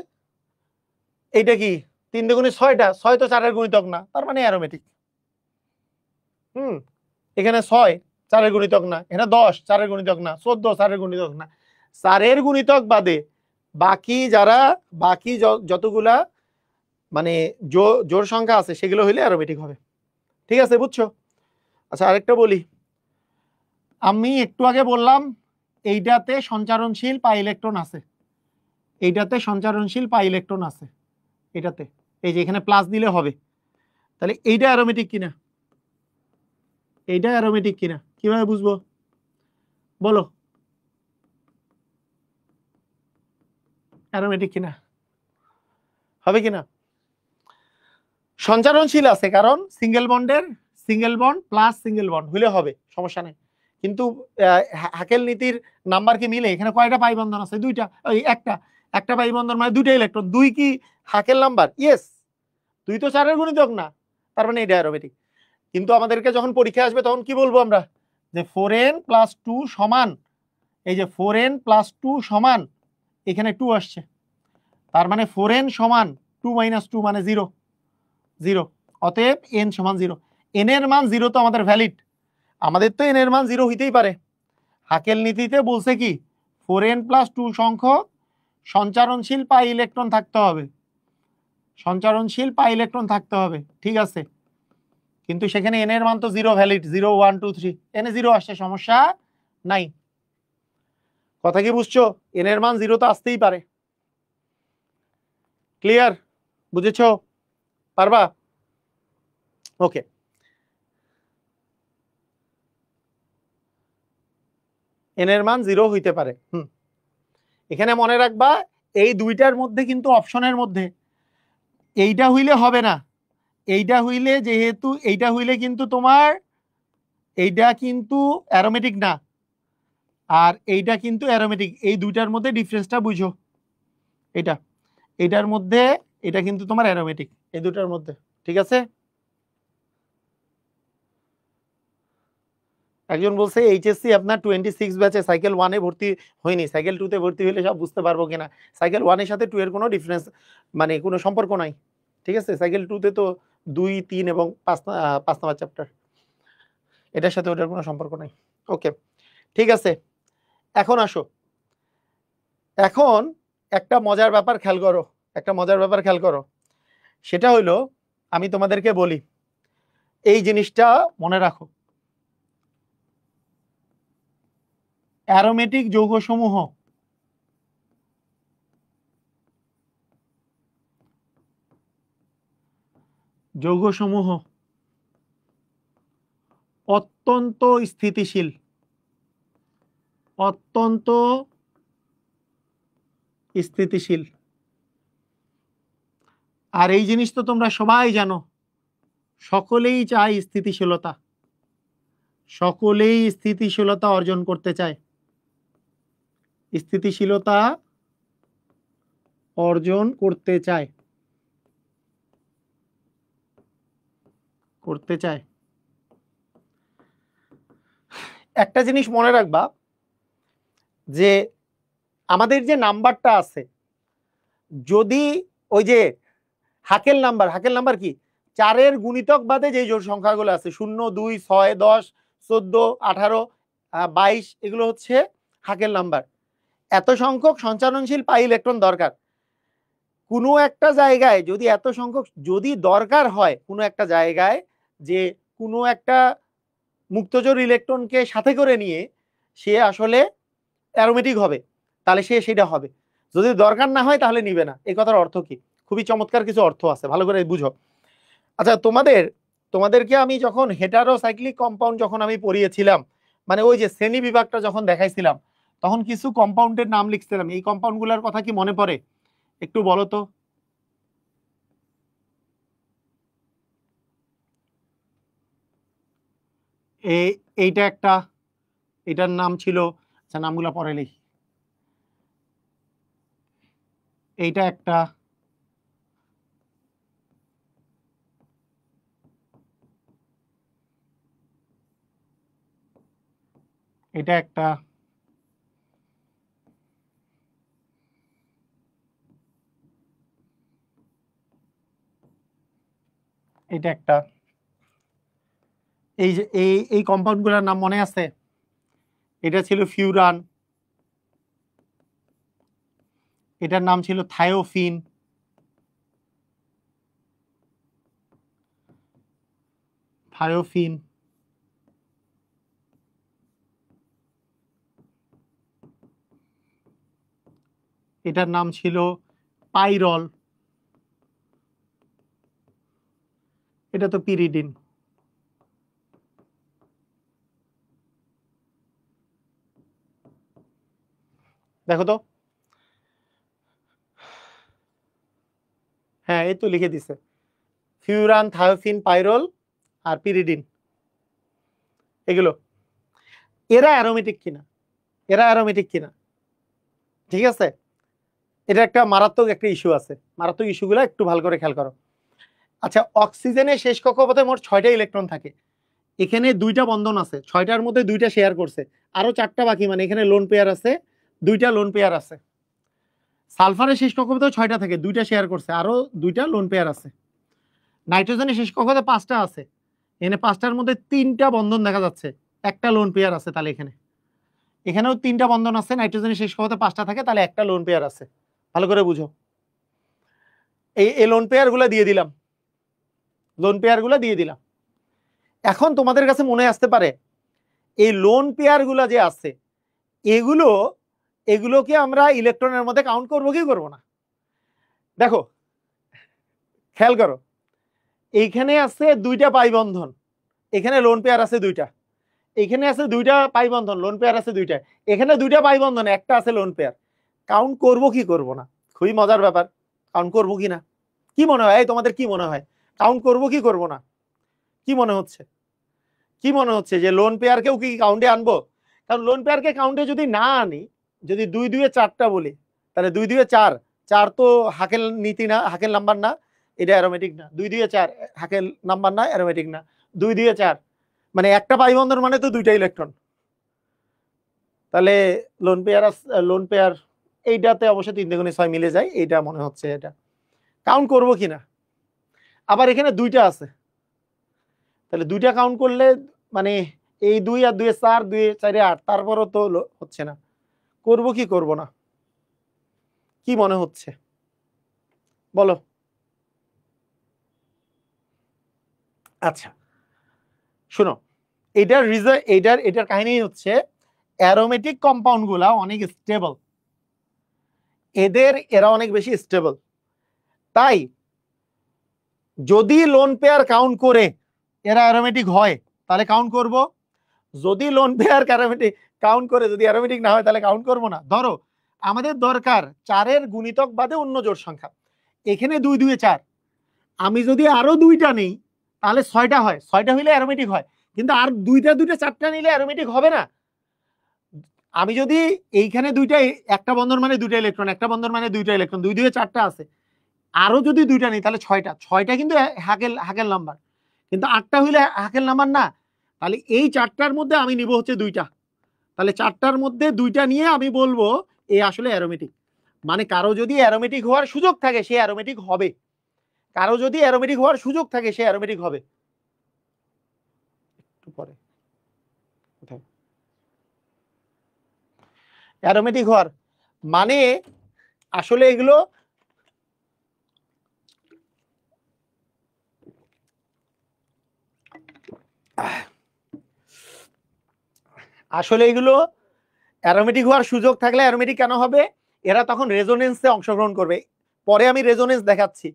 এইটা কি 3 দুগুণে 6টা, 6 তো 4-এর গুণিতক না, তার মানে অ্যারোমেটিক। এখানে 6 4-এর গুণিতক না, এখানে 10 4-এর গুণিতক না, 14 4-এর গুণিতক না, 4-এর গুণিতক বাদে বাকি যতগুলা মানে জোড় সংখ্যা আছে সেগুলো হইলে অ্যারোমেটিক হবে। ঠিক আছে, বুঝছো? আচ্ছা আরেকটা বলি, আমি একটু আগে বললাম এইটাতে সঞ্চারণশীল পাই ইলেকট্রন আছে, এইটাতে সঞ্চারণশীল পাই ইলেকট্রন আছে, এটাতে এই যে এখানে প্লাস দিলে হবে, তাহলে এইটা অ্যারোমেটিক কিনা, এইটা অ্যারোমেটিক কিনা কিভাবে বুঝবো বলো, অ্যারোমেটিক কিনা? হবে কিনা? সঞ্চারণশীল আছে কারণ single bond plus single bond হইলে হবে, সমস্যা নেই। কিন্তু হাকেল নীতির নাম্বার কি মিলে? এখানে কয়টা পাই বন্ধন আছে? দুইটা, ওই একটা পাই বন্ধন মানে দুইটা ইলেকট্রন। দুই কি হাকেল নাম্বার? ইয়েস। দুই তো 4 এর গুণিতক না, তার মানে এটা অ্যারোমেটিক। কিন্তু আমাদেরকে যখন পরীক্ষা আসবে তখন কি বলবো আমরা? যে 4n + 2 সমান, এই যে 4n + 2 সমান, এখানে 2 আসছে, তার মানে 4n সমান 2 - 2 মানে 0, 0। অতএব n সমান 0। n এর মান 0 তো আমাদের ভ্যালিড, আমাদের তো n এর মান 0 হইতেই পারে। হাকেল নীতিতে বলছে কি 4n + 2 সংখ্যক সঞ্চারণশীল পাই ইলেকট্রন থাকতে হবে, সঞ্চারণশীল পাই ইলেকট্রন থাকতে হবে, ঠিক আছে। কিন্তু সেখানে n এর মান তো 0 ভ্যালিড, 0 1 2 3, n এ 0 আসছে, সমস্যা নাই। কথা কি বুঝছো? n এর মান 0 তো আসতেই পারে। ক্লিয়ার? বুঝেছো? পারবা? ওকে। n এর মান 0 হইতে পারে। এখানে মনে রাখবা এই দুইটার মধ্যে কিন্তু অপশনের মধ্যে এইটা হইলে হবে না, এইটা হইলে, যেহেতু এইটা হইলে কিন্তু তোমার এইটা কিন্তু অ্যারোমেটিক না, আর এইটা কিন্তু অ্যারোমেটিক। এই দুইটার মধ্যে ডিফারেন্সটা বুঝো। এটার মধ্যে এটা কিন্তু তোমার অ্যারোমেটিক, এই দুটার মধ্যে, ঠিক আছে। একজন বলছে এইচএসসি আপনার 26 ব্যাচে সাইকেল 1-এ ভর্তি হয়নি, সাইকেল 2-তে ভর্তি হলে সব বুঝতে পারবো কিনা। সাইকেল 1-এর সাথে 2 এর কোনো ডিফারেন্স মানে কোনো সম্পর্ক নাই, ঠিক আছে। সাইকেল 2-তে তো 2, 3 এবং 5 নাম্বার চ্যাপ্টার, এটার সাথে ওটার কোনো সম্পর্ক নাই। ওকে, ঠিক আছে। এখন আসো, এখন একটা মজার ব্যাপার খেয়াল করো, একটা মজার ব্যাপার খেয়াল করো। সেটা হলো, আমি তোমাদেরকে বলি, এই জিনিসটা মনে রাখো, অ্যারোমেটিক যৌগসমূহ অত্যন্ত স্থিতিশীল, অত্যন্ত স্থিতিশীল। আর এই জিনিস তো তোমরা সবাই জানো, সকলেই চায় স্থিতিশীলতা, সকলেই স্থিতিশীলতা অর্জন করতে চায়, স্থিতিশীলতা অর্জন করতে চায়, একটা জিনিস মনে রাখবা, যে আমাদের যে নাম্বারটা আছে, যদি ওই যে হাকেল নাম্বার কি 4-এর গুণিতক বাদে যে জোড় সংখ্যাগুলো আছে 0, 2, 6, 10, 14, 18, 22, এগুলো হচ্ছে হাকেল নাম্বার। এত সংখ্যক সঞ্চালনশীল পাই ইলেকট্রন দরকার। কোনো একটা জায়গায় যদি এত সংখ্যক যদি দরকার হয়, কোনো একটা জায়গায় যে কোনো একটা মুক্তজোড় ইলেকট্রনকে সাথে করে নিয়ে সে আসলে অ্যারোমেটিক হবে, তাহলে সে সেটা হবে। যদি দরকার না হয় তাহলে নিবে না। এই কথার অর্থ কি? খুবই চমৎকার কিছু অর্থ আছে, ভালো করে বুঝো। আচ্ছা, তোমাদেরকে আমি যখন হেটারোসাইক্লিক কম্পাউন্ড যখন আমি পড়িয়েছিলাম, মানে ওই যে শ্রেণী বিভাগটা যখন দেখাইছিলাম, তখন কিছু কম্পাউন্ডের নাম লিখছিলাম। এই কম্পাউন্ডগুলোর কথা কি মনে পড়ে? একটু বলো তো। এইটা একটা, এটার নাম ছিল, আচ্ছা নামগুলো পরে লিখি। এইটা একটা, এটা একটা, এটা একটা। এই যে এই কম্পাউন্ডগুলোর নাম মনে আছে? এটা ছিল ফিউরান, এটার নাম ছিল থায়োফিন, থায়োফিন, এটার নাম ছিল পাইরল, এটা তো পিরিডিন। দেখো তো, হ্যাঁ এই তো লিখে দিছে, ফিউরান, থায়োসিন, পাইরোল আর পিরিডিন, এগুলো। এরা অ্যারোমেটিক কিনা, এরা অ্যারোমেটিক কিনা, ঠিক আছে? এটা একটা মারাত্মক একটা ইস্যু আছে, মারাত্মক ইস্যুগুলো একটু ভালো করে খেয়াল করো। আচ্ছা, অক্সিজেনের শেষ কক্ষপথে মোট 6টা ইলেকট্রন থাকে, এখানে 2টা বন্ধন আছে, 6টার মধ্যে 2টা শেয়ার করছে, আরো 4টা বাকি, মানে এখানে লোন পেয়ার আছে, 2টা লোন পেয়ার আছে। সালফারের শেষ কক্ষপথে 6টা থাকে, 2টা শেয়ার করছে, আরো 2টা লোন পেয়ার আছে। নাইট্রোজেনের শেষ কক্ষপথে 5টা আছে, এখানে 5টার মধ্যে 3টা বন্ধন দেখা যাচ্ছে, একটা লোন পেয়ার আছে, তাহলে এখানেও 3টা বন্ধন আছে, নাইট্রোজেনের শেষ কক্ষপথে 5টা থাকে, তাহলে একটা লোন পেয়ার আছে। ভালো করে বুঝো, এই লোন পেয়ার গুলা দিয়ে দিলাম, লোন পেয়ার গুলা দিয়ে দিলাম। এখন তোমাদের কাছে মনে আসতে পারে এই লোন পেয়ার গুলা যে আছে এগুলোকে আমরা ইলেকট্রনের মধ্যে কাউন্ট করবো কি করবো না? দেখো খেয়াল করো, এইখানে আছে 2টা পাই বন্ধন, এখানে লোন পেয়ার আছে 2টা, এখানে আছে 2টা পাই বন্ধন, লোন পেয়ার আছে 2টা, এখানে 2টা পাই বন্ধন, একটা আছে লোন পেয়ার। কাউন্ট করবো কি করবো না? খুবই মজার ব্যাপার, কাউন্ট করবো কি না? কি মনে হয় তোমাদের, কি মনে হয় কাউন্ট করবো কি করবো না? কি মনে হচ্ছে, কি মনে হচ্ছে যে লোন পেয়ারকেও কি কাউন্টে আনবো? কারণ লোন পেয়ারকে কাউন্টে যদি না আনি, যদি 2 2 4টা বলি, তাহলে 2 2 4, 4 তো হাকেল নীতি না, হাকেল নাম্বার না, এটা অ্যারোমেটিক না। 2 2 4 হাকেল নাম্বার না, অ্যারোমেটিক না। 2 2 4 মানে একটা পাই বন্ধন মানে তো 2টা ইলেকট্রন, তাহলে লোন পেয়ার এইটাতে অবশ্য 3 দ্বিগুণে 6 মিলে যায়, এইটা মনে হচ্ছে এটা কাউন্ট করবো কিনা। আবার এখানে 2টা আছে, তাহলে 2টা কাউন্ট করলে মানে এই 2 আর 2 4, 2 4 8, তারপরও তো হচ্ছে না, করব কি করব না? কি মনে হচ্ছে বলো? আচ্ছা শোনো, এটার কাহিনী হচ্ছে অ্যারোমেটিক কম্পাউন্ড গুলা অনেক স্টেবল, এরা অনেক বেশি স্টেবল, তাই যদি লোন পেয়ার কাউন্ট করে এরা অ্যারোমেটিক হয় তাহলে কাউন্ট করব, যদি লোন পেয়ার কাউন্ট করে যদি অ্যারোমেটিক না হয় তাহলে কাউন্ট করব না। ধরো আমাদের দরকার 4-এর গুণিতক বাদে অন্য জোড় সংখ্যা, এখানে 2 2 4, আমি যদি আরো 2টা নেই তাহলে 6টা হয়, 6টা হইলে অ্যারোমেটিক হয়, কিন্তু আর 2টা 4টা নিলে অ্যারোমেটিক হবে না। আমি যদি এইখানে 2টা, একটা বন্ধন মানে 2টা ইলেকট্রন, একটা বন্ধন মানে 2টা ইলেকট্রন, 2 2 4টা আছে, আরো যদি 2টা নেই তাহলে 6টা কিন্তু হাকেল নাম্বার, কিন্তু 8টা হইলে হাকেল নাম্বার না, তাহলে এই 4টার মধ্যে আমি নিব হচ্ছে 2টা, তাহলে 4টার মধ্যে 2টা নিয়ে আমি বলবো এ আসলে অ্যারোমেটিক। মানে কারো যদি অ্যারোমেটিক হওয়ার সুযোগ থাকে সে অ্যারোমেটিক হবে, কারো যদি অ্যারোমেটিক হওয়ার সুযোগ থাকে সে অ্যারোমেটিক হবে। একটু পরে অ্যারোমেটিক হওয়ার মানে আসলে এগুলো অ্যারোমেটিক হওয়ার সুযোগ থাকলে অ্যারোমেটিক কেন হবে? এরা তখন রেজোনেন্সে অংশগ্রহণ করবে, পরে আমি রেজোনেন্স দেখাচ্ছি।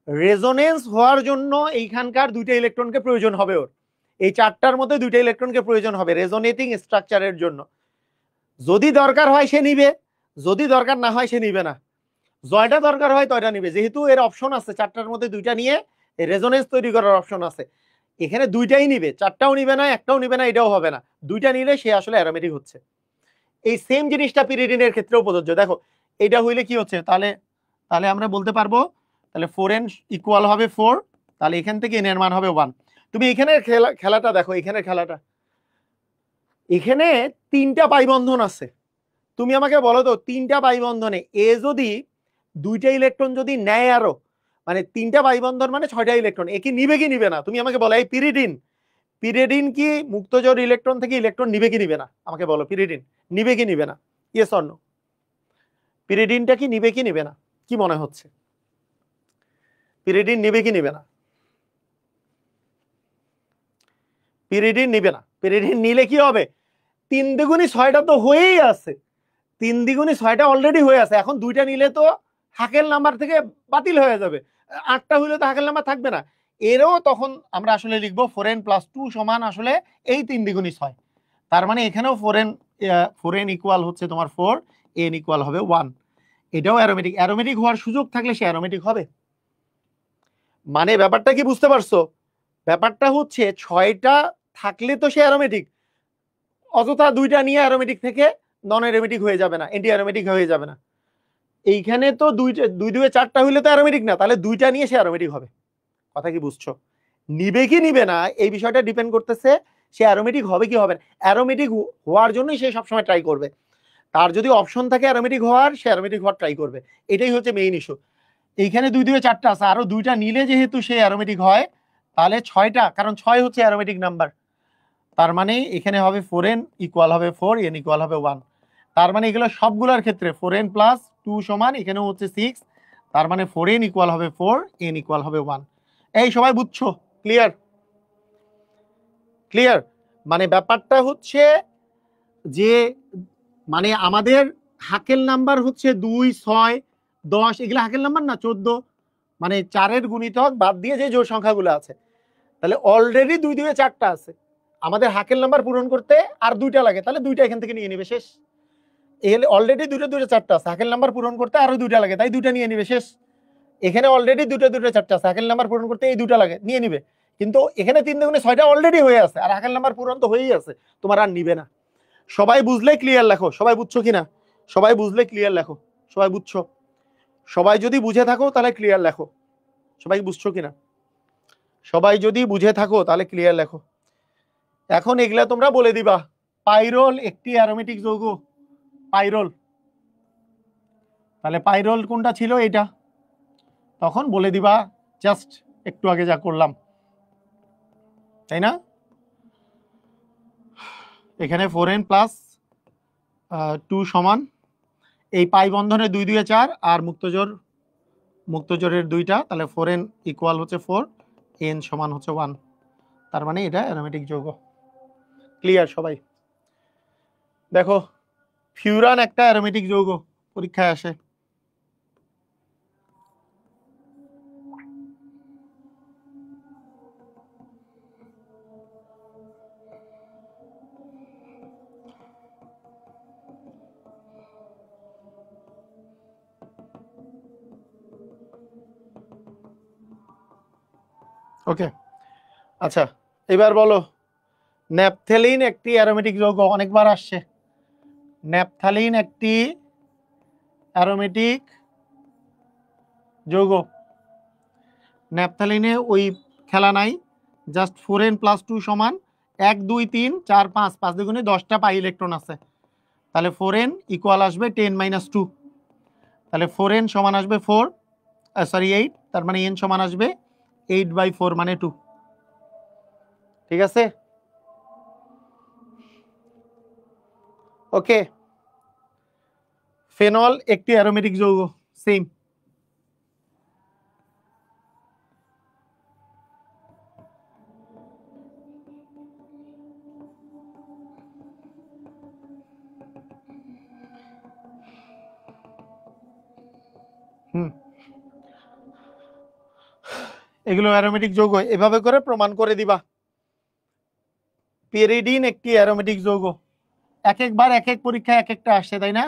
রেজোনেন্স হওয়ার জন্য এইখানকার 2টা ইলেকট্রনকে প্রয়োজন হবে, ওর এই 4টার মধ্যে 2টা ইলেকট্রনকে প্রয়োজন হবে রেজোনেটিং স্ট্রাকচারের জন্য। যদি দরকার হয় সে নিবে, যদি দরকার না হয় সে নিবে না। জয়টা দরকার হয় তয়টা নিবে, যেহেতু এর অপশন আছে 4টার মধ্যে 2টা নিয়ে রেজোনেন্স তৈরি করার অপশন আছে, এখানে 2টাই নিবে, 4টাও নিবে না, একটাও নিবে না, এটাও হবে না, 2টা নিলে সে আসলে অ্যারোমেটিক হচ্ছে। এই সেম জিনিসটা পিরিডিনের ক্ষেত্রেও প্রযোজ্য। দেখো এটা হইলে কি হচ্ছে, তাহলে আমরা বলতে পারবো তাহলে 4n ইকুয়াল হবে 4, তাহলে এখান থেকে n এর মান হবে 1। তুমি এখানের খেলাটা দেখো, এখানের খেলাটা, এখানে 3টা পাই বন্ধন আছে, তুমি আমাকে বলো তো 3টা পাই বন্ধনে এ যদি 2টা ইলেকট্রন যদি নেয়, আরো মানে 3টা পাই বন্ধন মানে 6টা ইলেকট্রন, এ কি নিবে কি নিবে না? তুমি আমাকে বলো এই পিরিডিন কি মুক্তজোড় ইলেকট্রন থেকে ইলেকট্রন নিবে কি নিবে না? আমাকে বলো পিরিডিন নিবে কি নিবে না? Yes or no? পিরিডিনটা কি নিবে কি নিবে না? কি মনে হচ্ছে পিরিডিন নিবে কি নিবে না? পিরিডিন নিবে না। পিরিডিন নিলে কি হবে? 3 দ্বিগুণী 6টা তো হয়েই আছে, 3 দ্বিগুণী 6টা অলরেডি হয়ে আছে, এখন 2টা নিলে তো হাকেল নাম্বার থেকে বাতিল হয়ে যাবে, 8টা হইলে তো হাকেল নাম্বার থাকবে না। এরও তখন আমরা আসলে লিখবো 4n + 2 সমান আসলে এই 3 দ্বিগুণী 6, তার মানে এখানেও 4n ইকুয়াল হচ্ছে তোমার 4, n ইকুয়াল হবে 1। এটাও অ্যারোমেটিক হওয়ার সুযোগ থাকলে সে অ্যারোমেটিক হবে। মানে ব্যাপারটা কি বুঝতে পারছো? ব্যাপারটা হচ্ছে 6টা থাকলে তো সে অ্যারোমেটিক, অযথা 2টা নিয়ে অ্যারোমেটিক থেকে নন অ্যারোমেটিক হয়ে যাবে না, এন্টি অ্যারোমেটিক হয়ে যাবে না। এইখানে তো দুই দুয়ে 4টা হইলে তো অ্যারোমেটিক না, তাহলে 2টা নিয়ে সে অ্যারোমেটিক হবে। কথা কি বুঝছো? নিবে কি নিবে না এই বিষয়টা ডিপেন্ড করতেছে সে অ্যারোমেটিক হবে কি হবে না। অ্যারোমেটিক হওয়ার জন্যই সে সবসময় ট্রাই করবে। তার যদি অপশন থাকে অ্যারোমেটিক হওয়ার, সে অ্যারোমেটিক হওয়ার ট্রাই করবে। এটাই হচ্ছে মেইন ইস্যু। এইখানে 2 2 4টা আছে, আরো 2টা নিলে যেহেতু সে অ্যারোমেটিক হয়, তাহলে 6টা, কারণ 6 হচ্ছে অ্যারোমেটিক নাম্বার। তার মানে এখানে হবে 4n ইকুয়াল হবে 4, n ইকুয়াল হবে 1। তার মানে এগুলো সবগুলোর ক্ষেত্রে 4n প্লাস 2 সমান এখানেও হচ্ছে 6। তার মানে 4n ইকুয়াল হবে 4, n ইকুয়াল হবে 1। এই সবাই বুঝছো? ক্লিয়ার? ক্লিয়ার? মানে ব্যাপারটা হচ্ছে যে মানে আমাদের হাকের নাম্বার হচ্ছে 2, 6, 10, এগুলো হাকের নাম্বার না, 14, মানে 4-এর গুণিতক বাদ দিয়ে যে জোড় সংখ্যাগুলো আছে। তাহলে অলরেডি 2 2 4টা আছে, আমাদের হাকের নাম্বার পূরণ করতে আর 2টা লাগে, তাহলে 2টা এখান থেকে নিয়ে নিবে, শেষ। এখানে অলরেডি 2 2 4টা আছে, হাকের নাম্বার পূরণ করতে আরো 2টা লাগে, তাই 2টা নিয়ে নিবে, শেষ। এখানে অলরেডি 2 2 4টা আছে, হাকের নাম্বার পূরণ করতে এই 2টা লাগে, নিয়ে নিবে। কিন্তু এখানে 3 2 6টা অলরেডি হয়ে আছে, আর হাকের নাম্বার পূরণ তো হয়েই আছে, তোমার আর নিবে না। সবাই বুঝলে ক্লিয়ার লেখো। সবাই বুঝছো কিনা? সবাই বুঝলে ক্লিয়ার লেখো। সবাই বুঝছো? সবাই যদি বুঝে থাকো তাহলে ক্লিয়ার লেখো। সবাই বুঝছো কিনা? সবাই যদি বুঝে থাকো তাহলে ক্লিয়ার লেখো। এখন এগুলা তোমরা বলে দিবা। পাইরোল একটি অ্যারোমেটিক যৌগ। পাইরোল, তাহলে পাইরোল কোনটা ছিল? এটা তখন বলে দিবা, জাস্ট একটু আগে যা করলাম, তাই না? এখানে 4n প্লাস 2 সমান এই পাই বন্ধনে 2 2 4 আর মুক্তজোড়ের 2টা, তাহলে 4n ইকুয়াল হচ্ছে 4, n সমান হচ্ছে 1। তার মানে এটা অ্যারোমেটিক যৌগ। ক্লিয়ার সবাই? দেখো, ফিউরান একটা অ্যারোমেটিক যৌগ, পরীক্ষায় আসে। ওকে, আচ্ছা এবার বলো, ন্যাপথেলিন একটি অ্যারোমেটিক যৌগ, অনেকবার আসছে। ন্যাপথ্যালিন একটি অ্যারোমেটিক যৌগ। ন্যাপথ্যালিনে ওই খেলা নাই, জাস্ট 4n প্লাস 2 সমান 1 2 3 4 5, 5 দুগুণে 10টা পাই ইলেকট্রন আছে, তাহলে 4n ইকুয়াল আসবে 10 - 2। তাহলে 4n সমান আসবে 4, সরি 8, তার মানে n সমান আসবে 8/4 মানে 2। ঠিক আছে? ওকে, ফেনল একটি অ্যারোমেটিক যৌগ, সেম। এগুলো অ্যারোমেটিক যৌগ, এভাবে করে প্রমাণ করে দিবা। পেরিডিন একটি অ্যারোমেটিক যৌগ। এক একবার এক এক পরীক্ষায় এক একটা আসছে, তাই না?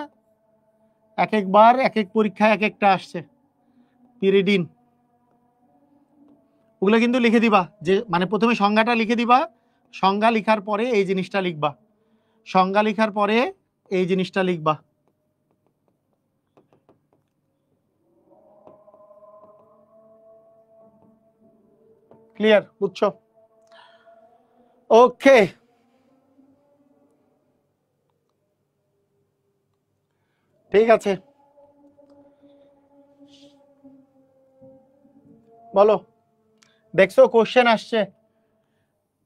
এক একবার এক এক পরীক্ষায় এক একটা আসছে। পিরিডিন, ওগুলো কিন্তু লিখে দিবা, যে মানে প্রথমে সংজ্ঞাটা লিখে দিবা, সংজ্ঞা লিখার পরে এই জিনিসটা লিখবা, সংজ্ঞা লিখার পরে এই জিনিসটা লিখবা। ক্লিয়ার? বুঝছো? ওকে, ঠিক আছে, বলো। দেখছো কোশ্চেন আসছে,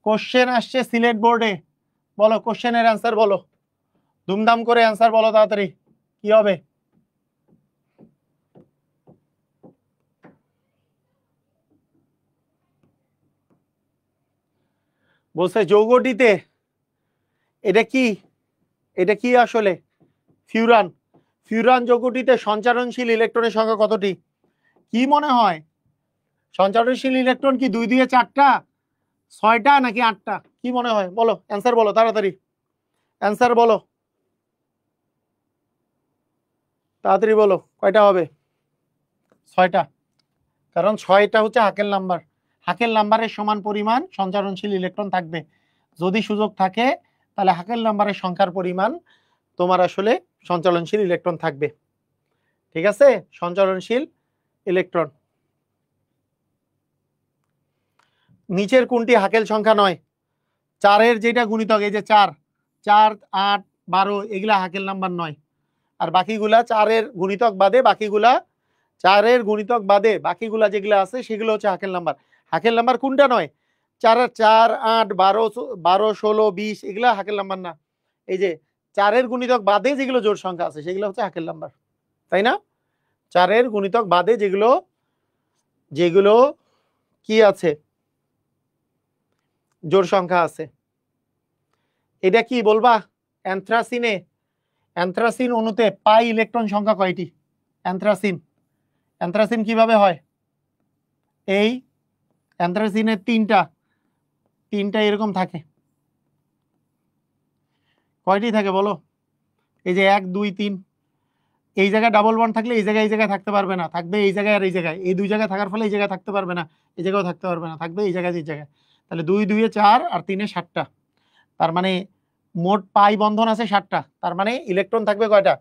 কোশ্চেন আসছে সিলেট বোর্ডে। বলো কোশ্চেনের অ্যান্সার বলো, ধুমধাম করে অ্যান্সার বলো তাড়াতাড়ি, কি হবে? বলছে যৌগটিতে, এটা কি, এটা কি আসলে? ফিউরান। ফিউরান যৌগটিতে সঞ্চারণশীল ইলেকট্রনের সংখ্যা কতটি? কি মনে হয়, সঞ্চারণশীল ইলেকট্রন কি 2 2 4টা, 6টা নাকি 8টা? কি মনে হয় বলো, অ্যান্সার বলো তাড়াতাড়ি, অ্যান্সার বলো তাড়াতাড়ি বলো, কয়টা হবে? 6টা। কারণ 6টা হচ্ছে হাকেল নাম্বার। হাকেল নাম্বারের সমান পরিমাণ সঞ্চারণশীল ইলেকট্রন থাকবে। যদি সুযোগ থাকে তাহলে হাকেল নাম্বারের সংখ্যার পরিমাণ তোমার আসলে সঞ্চালনশীল ইলেকট্রন থাকবে। ঠিক আছে, সঞ্চালনশীল ইলেকট্রন। নিচের কোনটি হাকেল সংখ্যা নয়? 4-এর যেটা গুণিতক, এই যে 4, 4, 8, 12 এগুলা হাকেল নাম্বার নয়। আর বাকিগুলা 4-এর গুণিতক বাদে বাকিগুলা 4-এর গুণিতক বাদে বাকিগুলা যেগুলো আছে সেগুলো হচ্ছে হাকেল নাম্বার। হাকেল নাম্বার কোনটা নয়? 4, 4, 8, 12, 12, 16, 20 এগুলা হাকেল নাম্বার না। এই যে 4-এর গুণিতক বাদে যেগুলো জোড় সংখ্যা আছে সেগুলো হচ্ছে হাকেল নাম্বার, তাই না? 4-এর গুণিতক বাদে যেগুলো যেগুলো কি আছে, জোড় সংখ্যা আছে। এটা কি বলবা? অ্যানথ্রাসিনে, অ্যানথ্রাসিন অণুতে পাই ইলেকট্রন সংখ্যা কয়টি? অ্যানথ্রাসিন, অ্যানথ্রাসিন কিভাবে হয়? এই অ্যানথ্রাসিনের তিনটা এরকম থাকে। কয়টি থাকে বলো? এই যে 1, 2, 3, এই জায়গায় ডাবল বন্ড থাকলে এই জায়গায় থাকতে পারবে না, থাকবে এই জায়গায় আর এই জায়গায়। এই দুই জায়গায় থাকার ফলে এই জায়গায় থাকতে পারবে না, এই জায়গায়ও থাকতে পারবে না, থাকবে এই জায়গায় এই জায়গায়। তাহলে 2, 2 এ 4 আর 3 এ 7টা। তার মানে মোট পাই বন্ধন আছে 7টা। তার মানে ইলেকট্রন থাকবে কয়টা?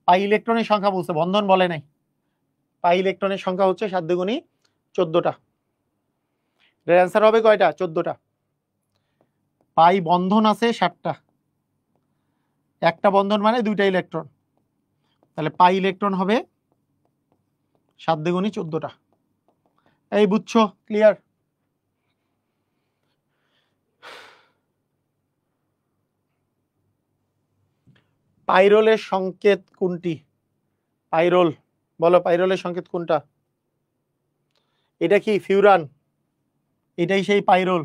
পাই ইলেকট্রনের সংখ্যা বলছে, বন্ধন বলে নাই। পাই ইলেকট্রনের সংখ্যা হচ্ছে 7 দুগুণী 14টা। এর অ্যান্সার হবে কয়টা? 14টা। পাই বন্ধন আছে 7টা, একটা বন্ধন মানে 2টা ইলেকট্রন। তাহলে পাই ইলেকট্রন হবে 7 দুগুণী 14টা। এই বুঝছো? ক্লিয়ার? পাইরোলের সংকেত কোনটি? পাইরোল, বলো পাইরোলের সংকেত কোনটা? এটা কি ফিউরান? এটাই সেই পাইরোল।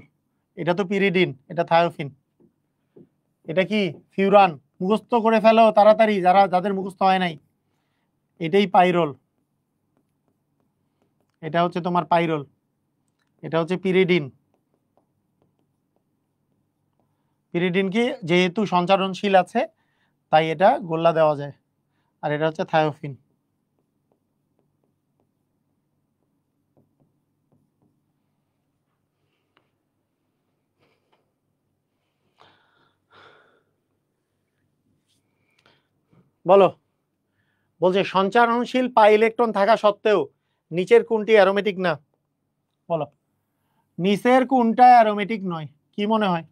এটা তো পিরিডিন, এটা থায়োফিন। এটা কি ফিউরান? মুখস্থ করে ফেলো তাড়াতাড়ি যাদের মুখস্থ হয় নাই। এটাই পাইরোল, এটা হচ্ছে তোমার পাইরোল। এটা হচ্ছে পিরিডিন। পিরিডিন কি যেহেতু সঞ্চারণশীল আছে তাই এটা গোল্লা দেওয়া যায়। আর এটা হচ্ছে থায়োফিন। বলো, বলছে সঞ্চারণশীল পাই ইলেকট্রন থাকা সত্ত্বেও নিচের কোনটি অ্যারোমেটিক না? বলো, নিচের কোনটা অ্যারোমেটিক নয়? কি মনে হয়?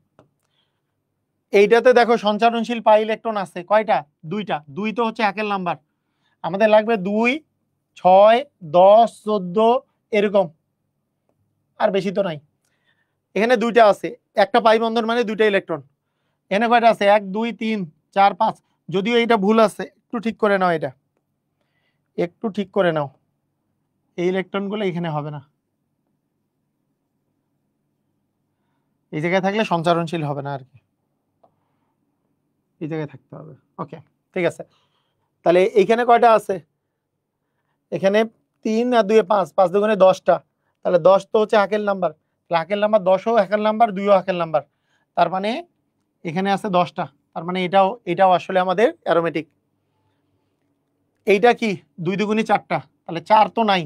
এইটাতে দেখো সঞ্চারণশীল পাই ইলেকট্রন আছে কয়টা? 2টা। 2 তো হচ্ছে হাকেল নাম্বার। আমাদের লাগবে 2, 6, 10, 14 এরকম, আর বেশি তো নাই। এখানে 2টা আছে, একটা পাই বন্ধন মানে 2টা ইলেকট্রন। এখানে কয়টা আছে? 1, 2, 3, 4, 5। যদিও এইটা ভুল আছে, একটু ঠিক করে নাও, এটা একটু ঠিক করে নাও। এই ইলেকট্রনগুলো এখানে হবে না, এই জায়গায় থাকলে সঞ্চারণশীল হবে না আর কি, এই জায়গায় থাকতে হবে। ওকে, ঠিক আছে। তাহলে এইখানে কয়টা আছে? এখানে 3 আর 2 এ 5, 5 দুগুণে 10টা। তাহলে 10 তো হচ্ছে হাকেল নাম্বার। হাকেল নাম্বার 10ও হাকেল নাম্বার, 2ও হাকেল নাম্বার। তার মানে এখানে আছে 10টা। তার মানে এটাও আসলে আমাদের অ্যারোমেটিক। এইটা কি 2 দুগুণে 4টা, তাহলে 4 তো নাই।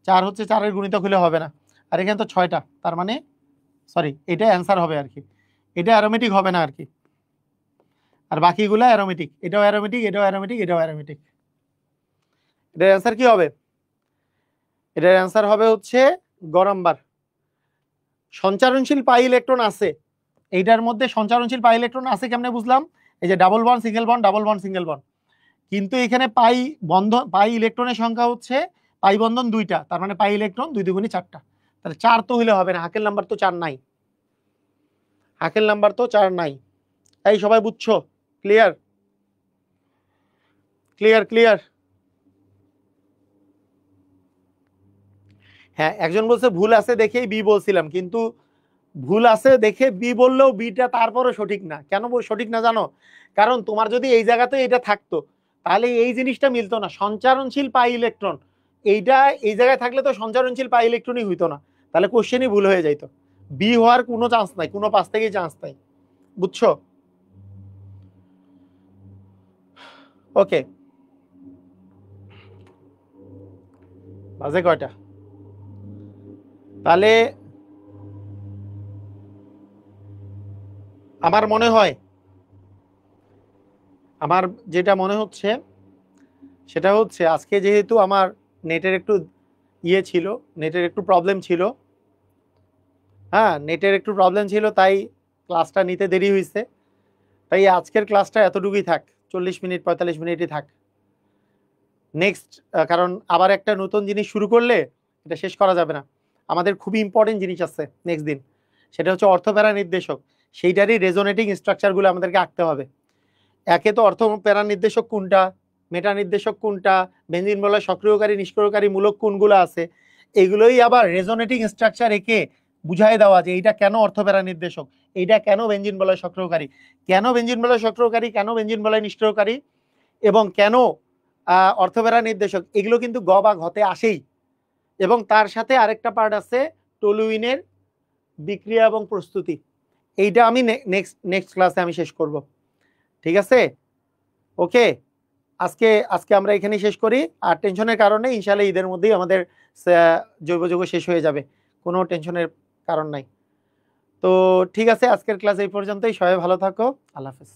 4 হচ্ছে 4-এর গুণিতক হলে হবে না। আর এখানে তো 6টা, তার মানে সরি, এটা অ্যান্সার হবে আর কি, এটা অ্যারোমেটিক হবে না আর কি। আর বাকিগুলো অ্যারোমেটিক, এটাও অ্যারোমেটিক, এটাও অ্যারোমেটিক, এটাও অ্যারোমেটিক। এটার অ্যান্সার কি হবে? এটার অ্যান্সার হবে হচ্ছে গ নাম্বার। সঞ্চারণশীল পাই ইলেকট্রন আছে, এইটার মধ্যে সঞ্চারণশীল পাই ইলেকট্রন আছে কেমনে বুঝলাম? এই যে double bond single bond, double bond single bond. কিন্তু এখানে পাই ইলেকট্রনের সংখ্যা হচ্ছে পাই বন্ধন 2টা, তার মানে পাই ইলেকট্রন 2 দুগুণে 4টা। তাহলে 4 তো হইলে হবে না, হাকেল নাম্বার তো 4 নাই, হাকেল নাম্বার তো 4 নাই। এই সবাই বুঝছো? ক্লিয়ার? Clear clear? হ্যাঁ, একজন বলছে ভুল আছে দেখেই বি বলছিলাম, কিন্তু ভুল আছে দেখে বি বললেও বিটা তারপরে সঠিক না। কেন সঠিক না জানো? কারণ তোমার যদি এই জায়গাতে এটা থাকতো তাহলে এই জিনিসটা মিলতো না, সঞ্চারণশীল পাই ইলেকট্রন। এইটা এই জায়গায় থাকলে তো সঞ্চারণশীল পাই ইলেকট্রনই হইতো না, তাহলে কোশ্চেনই ভুল হয়ে যাইতো। বি হওয়ার কোনো চান্স নাই, কোনো পাশ থেকেই চান্স নাই। বুঝছো? ওকে, বাজে কয়টা? তাহলে আমার যেটা মনে হচ্ছে সেটা হচ্ছে আজকে যেহেতু আমার নেটের একটু ছিল, নেটের একটু প্রবলেম ছিল, হ্যাঁ নেটের একটু প্রবলেম ছিল, তাই ক্লাসটা নিতে দেরি হয়েছে। তাই আজকের ক্লাসটা এতটুকুই থাক, 40 মিনিট 45 মিনিটই থাক। নেক্সট, কারণ আবার একটা নতুন জিনিস শুরু করলে এটা শেষ করা যাবে না। আমাদের খুবই ইম্পর্টেন্ট জিনিস আছে নেক্সট দিন, সেটা হচ্ছে অর্থপ্যারা নির্দেশক। সেইটারই রেজোনেটিং স্ট্রাকচারগুলো আমাদেরকে আঁকতে হবে। একে তো অর্থপ্যারা নির্দেশক কোনটা, মেটা নির্দেশক কোনটা, বেঞ্জিন বলয় সক্রিয়কারী নিষ্ক্রিয়কারী মূলক কোনগুলো আছে, এগুলোই আবার রেজোনেটিং স্ট্রাকচার একে বুঝাই দেওয়া যে এইটা কেন অর্থপ্যারা নির্দেশক, এইটা কেন বেঞ্জিন বলয় সক্রিয়কারী, কেন বেঞ্জিন বলয় সক্রিয়কারী, কেন বেঞ্জিন বলয় নিষ্ক্রিয়কারী, এবং কেন অর্থপ্যারা নির্দেশক, এগুলো কিন্তু গ বা ঘতে আসেই। এবং তার সাথে আরেকটা পার্ট আছে টলুইনের বিক্রিয়া এবং প্রস্তুতি, এইটা আমি নেক্সট ক্লাসে আমি শেষ করব। ঠিক আছে, ওকে। আজকে আজকে আমরা এখানেই শেষ করি। আর টেনশনের কারণে ইনশাআল্লাহ ঈদের মধ্যেই আমাদের জৈব যৌগ শেষ হয়ে যাবে, কোনো টেনশনের কারণ নাই। তো ঠিক আছে, আজকের ক্লাস এই পর্যন্তই। সবাই ভালো থাকো, আল্লাহ হাফেজ।